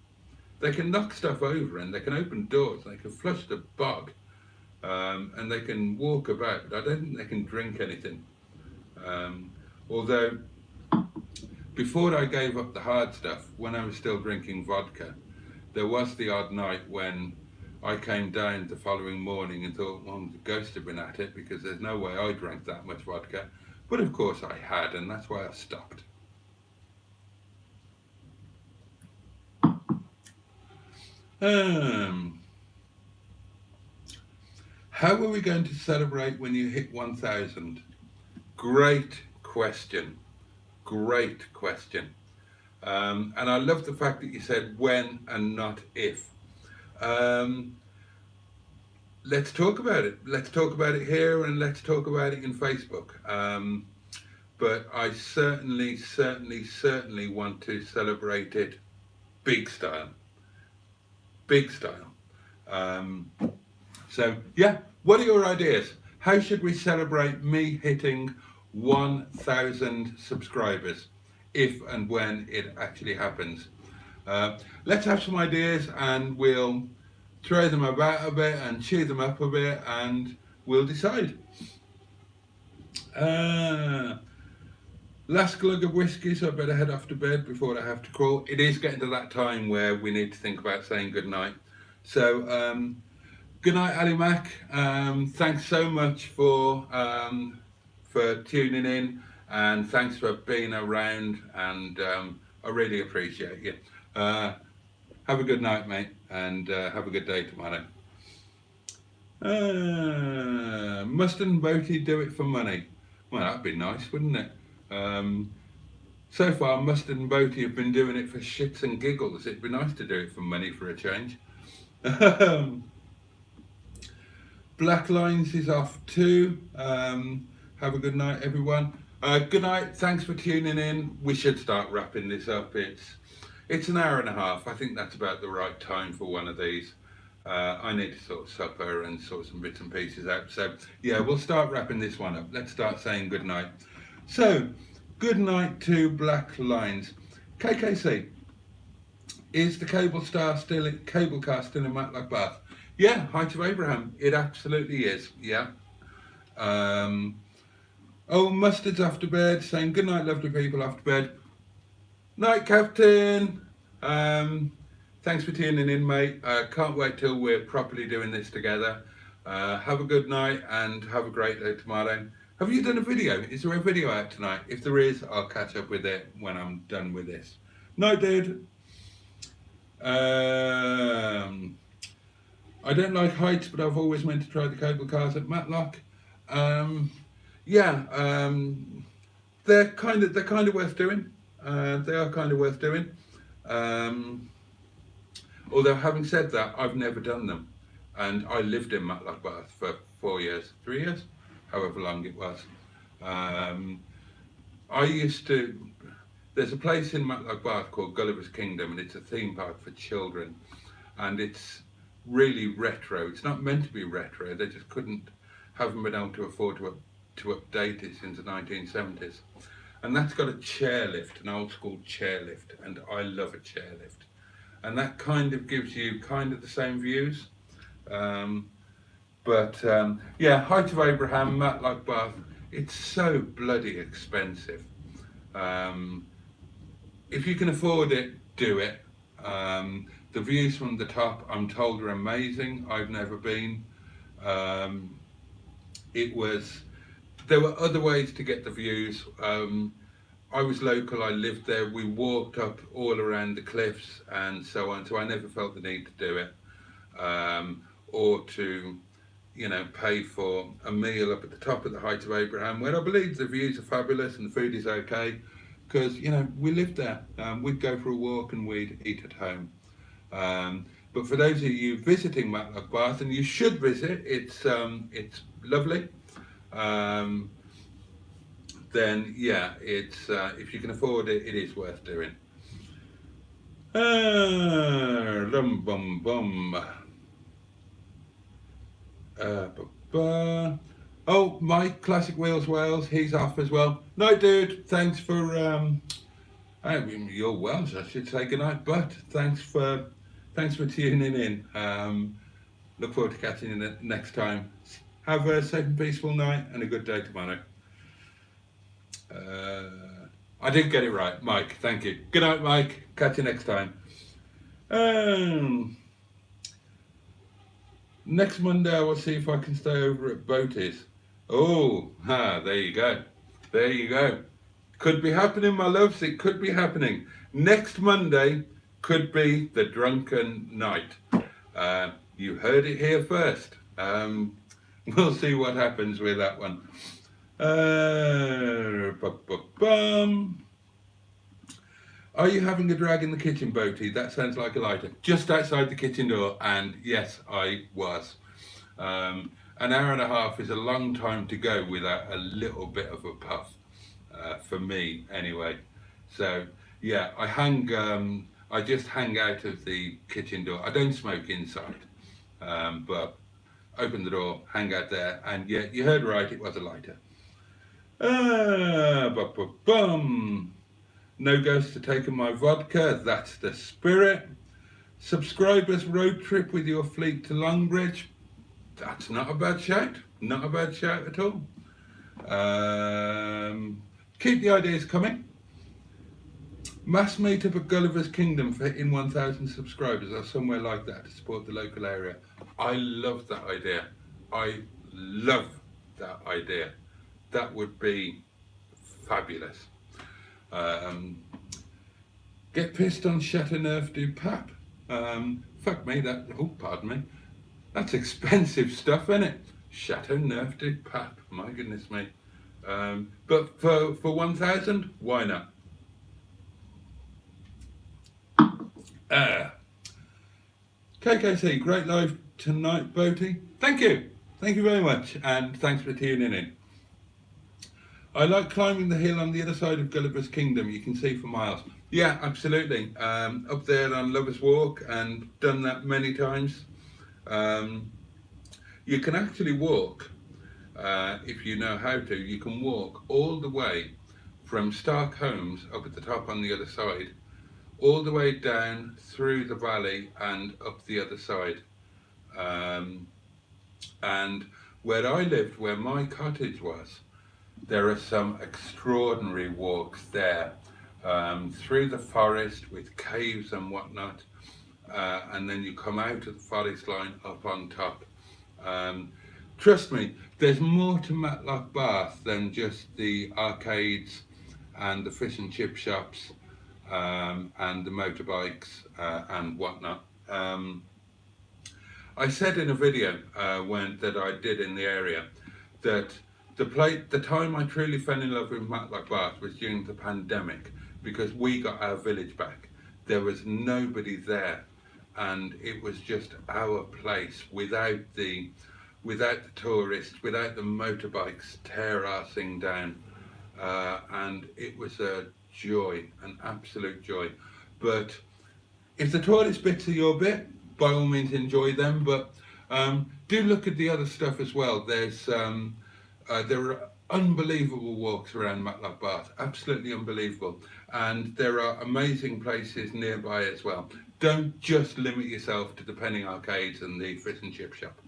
They can knock stuff over and they can open doors, they can flush the bog, and they can walk about, but I don't think they can drink anything. Although, before I gave up the hard stuff, when I was still drinking vodka, there was the odd night when I came down the following morning and thought, well, the ghost had been at it, because there's no way I drank that much vodka. But of course I had, and that's why I stopped. How are we going to celebrate when you hit 1,000? Great question. Great question. And I love the fact that you said when and not if. Let's talk about it. Let's talk about it here, and let's talk about it in Facebook. But I certainly want to celebrate it big style. Big style. So yeah, what are your ideas? How should we celebrate me hitting 1,000 subscribers, if and when it actually happens? Let's have some ideas, and we'll throw them about a bit and chew them up a bit, and we'll decide. Last glug of whiskey, so I better head off to bed before I have to crawl. It is getting to that time where we need to think about saying goodnight. So, good night, Ali Mac. Thanks so much for tuning in, and thanks for being around, and I really appreciate you. Have a good night, mate, and have a good day tomorrow. Mustard and Boaty do it for money. Well, that'd be nice, wouldn't it? So far, Mustard and Boaty have been doing it for shits and giggles. It'd be nice to do it for money for a change. Black Lines is off too. Have a good night, everyone. Good night. Thanks for tuning in. We should start wrapping this up. It's an hour and a half. I think that's about the right time for one of these. I need to sort supper and sort some bits and pieces out. So yeah, we'll start wrapping this one up. Let's start saying good night. So, good night to Black Lines. KKC, is the cable car still in Matlock Bath? Yeah, Heights of Abraham. It absolutely is. Yeah. Oh, Mustard's off to bed, saying good night, lovely people, off to bed. Night, Captain. Thanks for tuning in, mate. Can't wait till we're properly doing this together. Have a good night and have a great day tomorrow. Have you done a video? Is there a video out tonight? If there is, I'll catch up with it when I'm done with this. No, dude. I don't like heights, but I've always meant to try the cable cars at Matlock. Yeah, they're kind of worth doing. They are kind of worth doing. Although having said that, I've never done them, and I lived in Matlock Bath for 4 years, 3 years, however long it was. I used to. There's a place in Matlock Bath called Gulliver's Kingdom, and it's a theme park for children, and it's really retro. It's not meant to be retro. They just haven't been able to afford to update it since the 1970s. And that's got a chairlift, an old school chairlift, and I love a chairlift. And that kind of gives you kind of the same views. Yeah, Height of Abraham, Matlock Bath, it's so bloody expensive. If you can afford it, do it. The views from the top, I'm told, are amazing. I've never been. There were other ways to get the views. I was local, I lived there, we walked up all around the cliffs and so on, so I never felt the need to do it. Or to, pay for a meal up at the top of the Heights of Abraham, where I believe the views are fabulous and the food is okay, because, we lived there. We'd go for a walk and we'd eat at home. But for those of you visiting Matlock Bath, and you should visit, it's lovely. Then yeah, it's if you can afford it, it is worth doing. Bum bum bum. Oh, Mike, Classic Wheels Wales, he's off as well. Night, dude. Thanks for I mean, you're Welsh, I should say goodnight, but thanks for tuning in. Look forward to catching you next time. Have a safe and peaceful night and a good day tomorrow. I did get it right, Mike. Thank you. Good night, Mike. Catch you next time. Next Monday, I will see if I can stay over at Boaties. Oh, there you go. There you go. Could be happening, my loves. It could be happening. Next Monday could be the drunken night. You heard it here first. We'll see what happens with that one. Are you having a drag in the kitchen, Boaty? That sounds like a lighter. Just outside the kitchen door, and yes, I was. An hour and a half is a long time to go without a little bit of a puff, for me anyway. So yeah, I just hang out of the kitchen door. I don't smoke inside, but open the door, hang out there, and yeah, you heard right, it was a lighter. No ghosts to taking my vodka, that's the spirit. Subscribers road trip with your fleet to Longbridge, that's not a bad shout, not a bad shout at all. Keep the ideas coming. Mass meetup at Gulliver's Kingdom for hitting 1,000 subscribers or somewhere like that to support the local area. I love that idea. I love that idea. That would be fabulous. Get pissed on Chateauneuf du Pape. Fuck me, pardon me. That's expensive stuff, isn't it? Chateauneuf du Pape, my goodness me. But for 1,000, why not? KKC, great live tonight, Boaty. Thank you. Thank you very much, and thanks for tuning in. I like climbing the hill on the other side of Gulliver's Kingdom. You can see for miles. Yeah, absolutely. Up there on Lovers Walk, and done that many times. Um, you can actually walk, if you know how to. You can walk all the way from Stark Homes up at the top on the other side, all the way down through the valley and up the other side. And where I lived, where my cottage was, there are some extraordinary walks there, through the forest with caves and whatnot, and then you come out of the forest line up on top. Trust me, there's more to Matlock Bath than just the arcades and the fish and chip shops, and the motorbikes, and whatnot. I said in a video that I did in the area that the time I truly fell in love with Matlock Bath was during the pandemic, because we got our village back. There was nobody there, and it was just our place without the tourists, without the motorbikes tear our thing down, and it was a joy, an absolute joy. But if the tourist bits are your bit, by all means enjoy them, but do look at the other stuff as well. There are unbelievable walks around Matlock Bath, absolutely unbelievable, and there are amazing places nearby as well. Don't just limit yourself to the penny arcades and the fish and chip shop.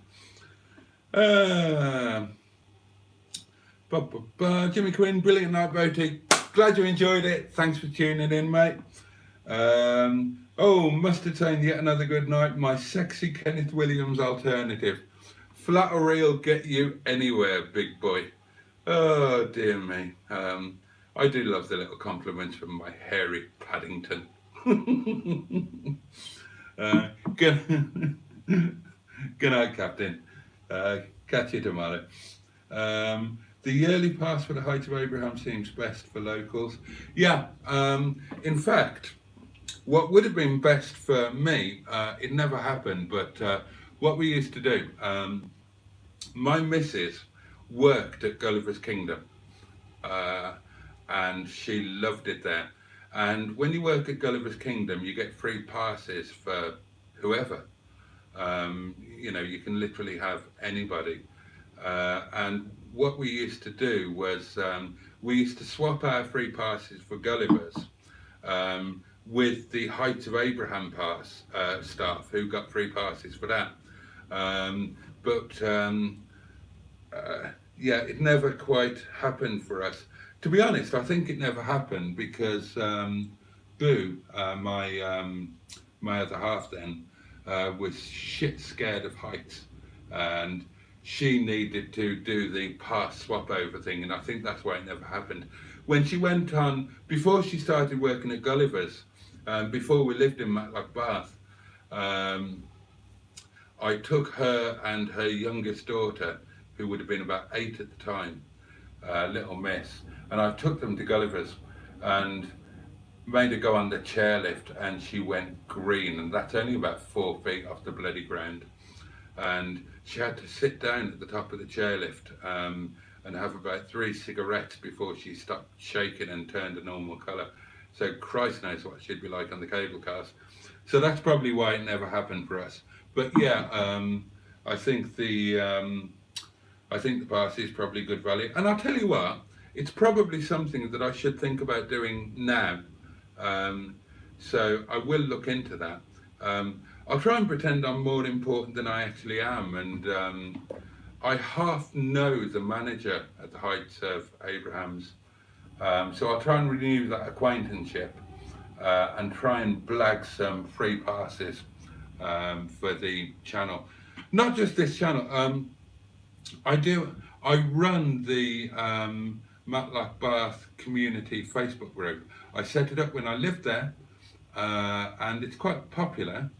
Jimmy Quinn, brilliant night, Boaty. Glad you enjoyed it. Thanks for tuning in, mate. Mustard saying yet another good night. My sexy Kenneth Williams alternative. Flat or real, get you anywhere, big boy. Oh dear me. I do love the little compliments from my hairy Paddington. Good night, Captain. Catch you tomorrow. The yearly pass for the Heights of Abraham seems best for locals. Yeah, in fact, what would have been best for me, it never happened, but what we used to do, my missus worked at Gulliver's Kingdom, and she loved it there. And when you work at Gulliver's Kingdom, you get free passes for whoever. You can literally have anybody. And what we used to do was we used to swap our free passes for Gulliver's with the Heights of Abraham pass staff, who got free passes for that. It never quite happened for us. To be honest, I think it never happened because Boo, my other half then, was shit scared of heights, and she needed to do the pass swap over thing, and I think that's why it never happened. When she went on, before she started working at Gulliver's, before we lived in Matlock Bath, I took her and her youngest daughter, who would have been about 8 at the time, little miss, and I took them to Gulliver's and made her go on the chairlift, and she went green, and that's only about 4 feet off the bloody ground. And she had to sit down at the top of the chairlift and have about 3 cigarettes before she stopped shaking and turned a normal colour. So Christ knows what she'd be like on the cable cars. So that's probably why it never happened for us. But yeah, I think the pass is probably good value. And I'll tell you what, it's probably something that I should think about doing now. So I will look into that. I'll try and pretend I'm more important than I actually am, and I half know the manager at the Heights of Abraham's, so I'll try and renew that acquaintanceship and try and blag some free passes for the channel. Not just this channel, I run the Matlock Bath community Facebook group. I set it up when I lived there, and it's quite popular,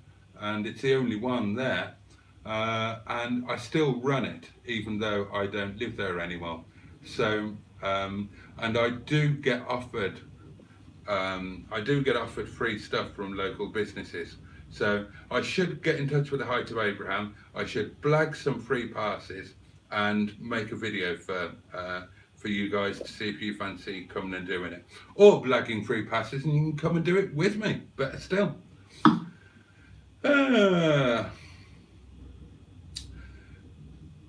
and it's the only one there, and I still run it even though I don't live there anymore. So and I do get offered free stuff from local businesses. So I should get in touch with the Heights of Abraham. I should blag some free passes, and make a video for you guys to see if you fancy coming and doing it, or blagging free passes, and you can come and do it with me. Better still.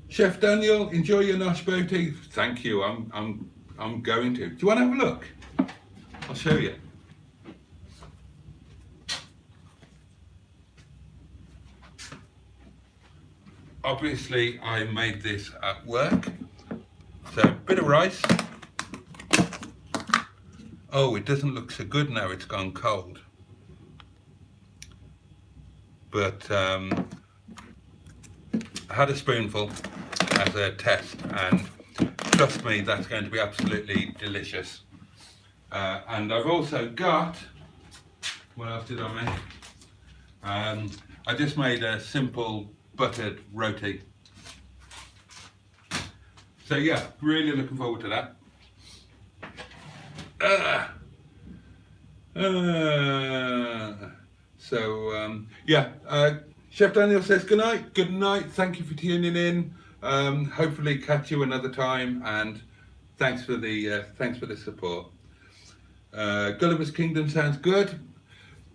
Chef Daniel, enjoy your nosh boaty. Thank you. I'm going to. Do you want to have a look? I'll show you. Obviously, I made this at work. So, a bit of rice. Oh, it doesn't look so good now, it's gone cold. But I had a spoonful as a test, and trust me, that's going to be absolutely delicious. And I've also got, what else did I make? I just made a simple buttered roti. So yeah, really looking forward to that. Chef Daniel says good night. Good night. Thank you for tuning in. Hopefully catch you another time, and thanks for the support. Gulliver's Kingdom sounds good.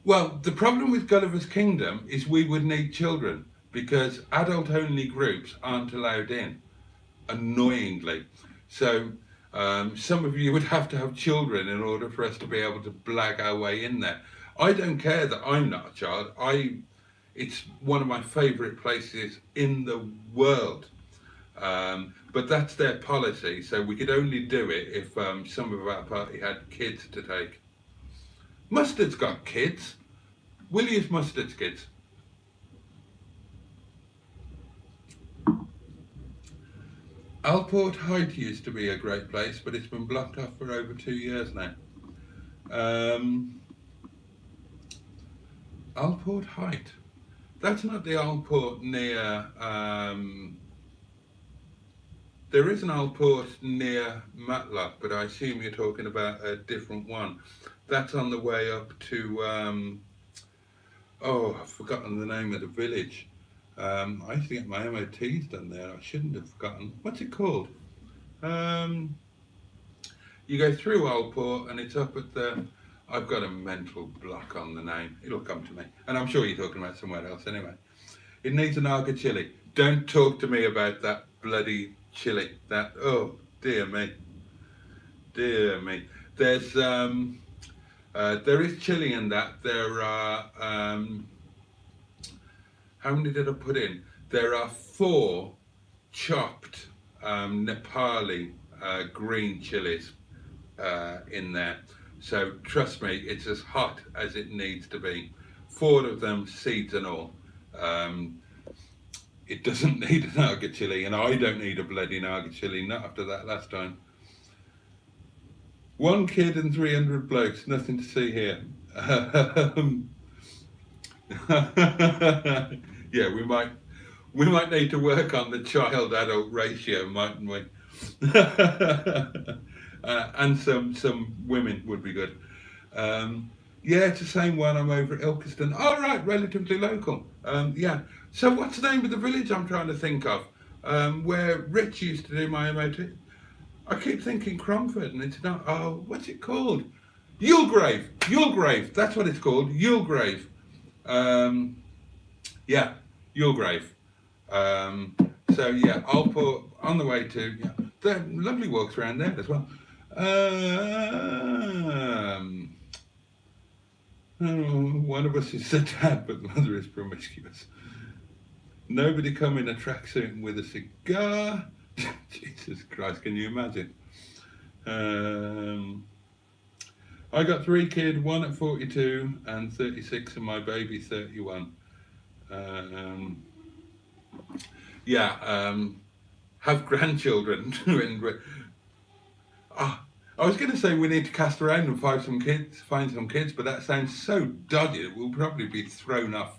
Well, the problem with Gulliver's Kingdom is we would need children, because adult-only groups aren't allowed in, annoyingly. So some of you would have to have children in order for us to be able to blag our way in there. I don't care that I'm not a child. It's one of my favourite places in the world. But that's their policy, so we could only do it if some of our party had kids to take. Mustard's got kids. Willie's Mustard's kids. Alport Height used to be a great place, but it's been blocked off for over 2 years now. Alport Height. That's not the Alport near... there is an Alport near Matlock, but I assume you're talking about a different one. That's on the way up to... I've forgotten the name of the village. I used to get my MOTs done there. I shouldn't have forgotten. What's it called? You go through Alport and it's up at the... I've got a mental block on the name. It'll come to me. And I'm sure you're talking about somewhere else anyway. It needs an Aga chili. Don't talk to me about that bloody chili. Oh, dear me. Dear me. There is chili in that. There are... how many did I put in? There are 4 chopped Nepali green chilies in there. So trust me, it's as hot as it needs to be. 4 of them, seeds and all. It doesn't need an Naga chili, and I don't need a bloody Naga chili, not after that last time. 1 kid and 300 blokes, nothing to see here. Yeah, we might need to work on the child-adult ratio, mightn't we? And some women would be good. Yeah, it's the same one. I'm over at Ilkeston. All right, relatively local. Yeah. So what's the name of the village I'm trying to think of? Where Rich used to do my MOT. I keep thinking Cromford, and it's not. Oh, what's it called? Yulegrave. Yulegrave. That's what it's called. Yulegrave. Yeah, Yulegrave. So yeah, I'll put on the way to. Yeah, there are lovely walks around there as well. One of us is a dad, but the other is promiscuous. Nobody come in a tracksuit with a cigar. Jesus Christ, can you imagine? I got 3 kids, 1 at 42 and 36, and my baby 31. Have grandchildren. I was going to say we need to cast around and find some kids, but that sounds so dodgy that we'll probably be thrown off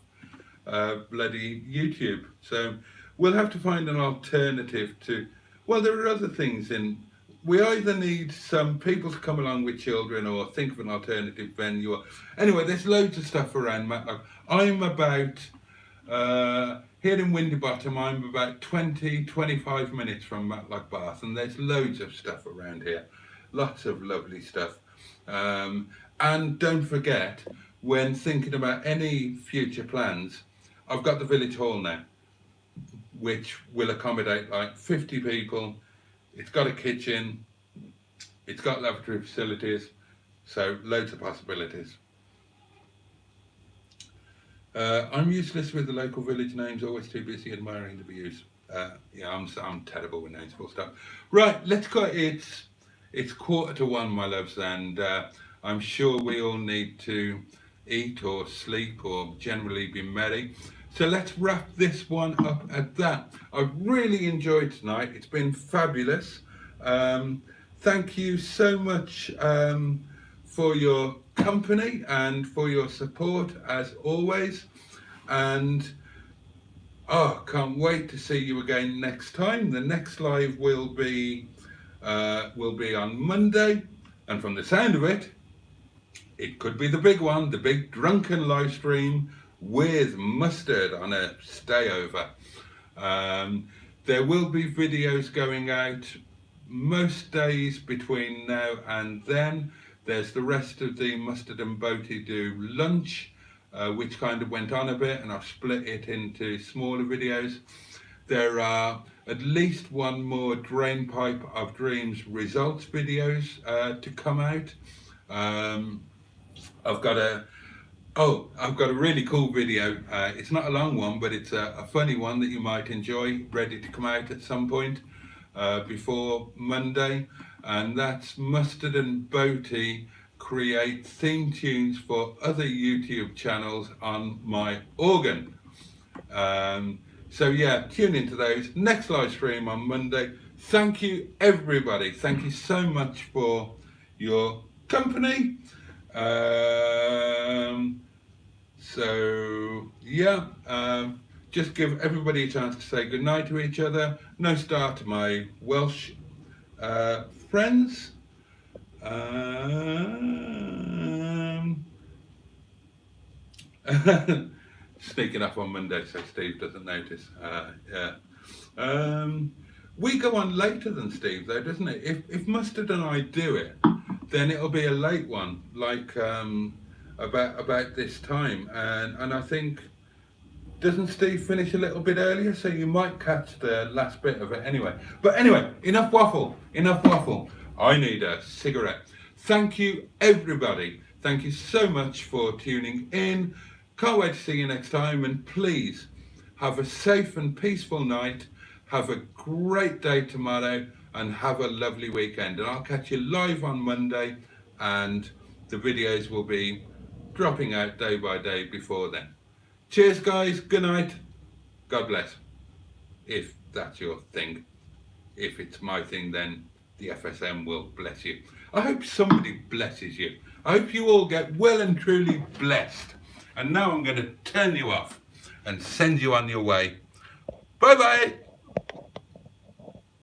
bloody YouTube. So we'll have to find an alternative to... Well, there are other things in... We either need some people to come along with children or think of an alternative venue. Anyway, there's loads of stuff around Matlock. I'm about Here in Winterbottom, I'm about 20-25 minutes from Matlock Bath, and there's loads of stuff around here. Lots of lovely stuff. And don't forget, when thinking about any future plans, I've got the village hall now, which will accommodate like 50 people. It's got a kitchen, it's got lavatory facilities, so loads of possibilities. I'm useless with the local village names, always too busy admiring the views. Yeah, I'm terrible with names, full stop. Right, let's go. It's 1:45, my loves, and I'm sure we all need to eat or sleep or generally be merry. So let's wrap this one up at that. I've really enjoyed tonight. It's been fabulous. Thank you so much for your company and for your support as always. And can't wait to see you again next time. The next live will be on Monday, and from the sound of it, it could be the big one, the big drunken live stream with Mustard on a stayover. There will be videos going out most days between now and then. There's the rest of the Mustard and Boaty do lunch, which kind of went on a bit, and I've split it into smaller videos. There are at least one more Drain Pipe of Dreams results videos to come out. I've got a really cool video. It's not a long one, but it's a funny one that you might enjoy, ready to come out at some point before Monday. And that's Mustard and Boaty create theme tunes for other YouTube channels on my organ. So yeah, tune into those. Next live stream on Monday. Thank you, everybody. Thank you so much for your company. So yeah, just give everybody a chance to say goodnight to each other. No star to my Welsh friends. Sneaking up on Monday so Steve doesn't notice. Yeah. We go on later than Steve though, doesn't it? If Mustard and I do it, then it'll be a late one, like about this time. And I think, doesn't Steve finish a little bit earlier? So you might catch the last bit of it anyway. But anyway, enough waffle. I need a cigarette. Thank you, everybody. Thank you so much for tuning in. Can't wait to see you next time. And please have a safe and peaceful night. Have a great day tomorrow and have a lovely weekend. And I'll catch you live on Monday, and the videos will be dropping out day by day before then. Cheers, guys. Good night. God bless. If that's your thing. If it's my thing, then the FSM will bless you. I hope somebody blesses you. I hope you all get well and truly blessed. And now I'm going to turn you off and send you on your way. Bye-bye.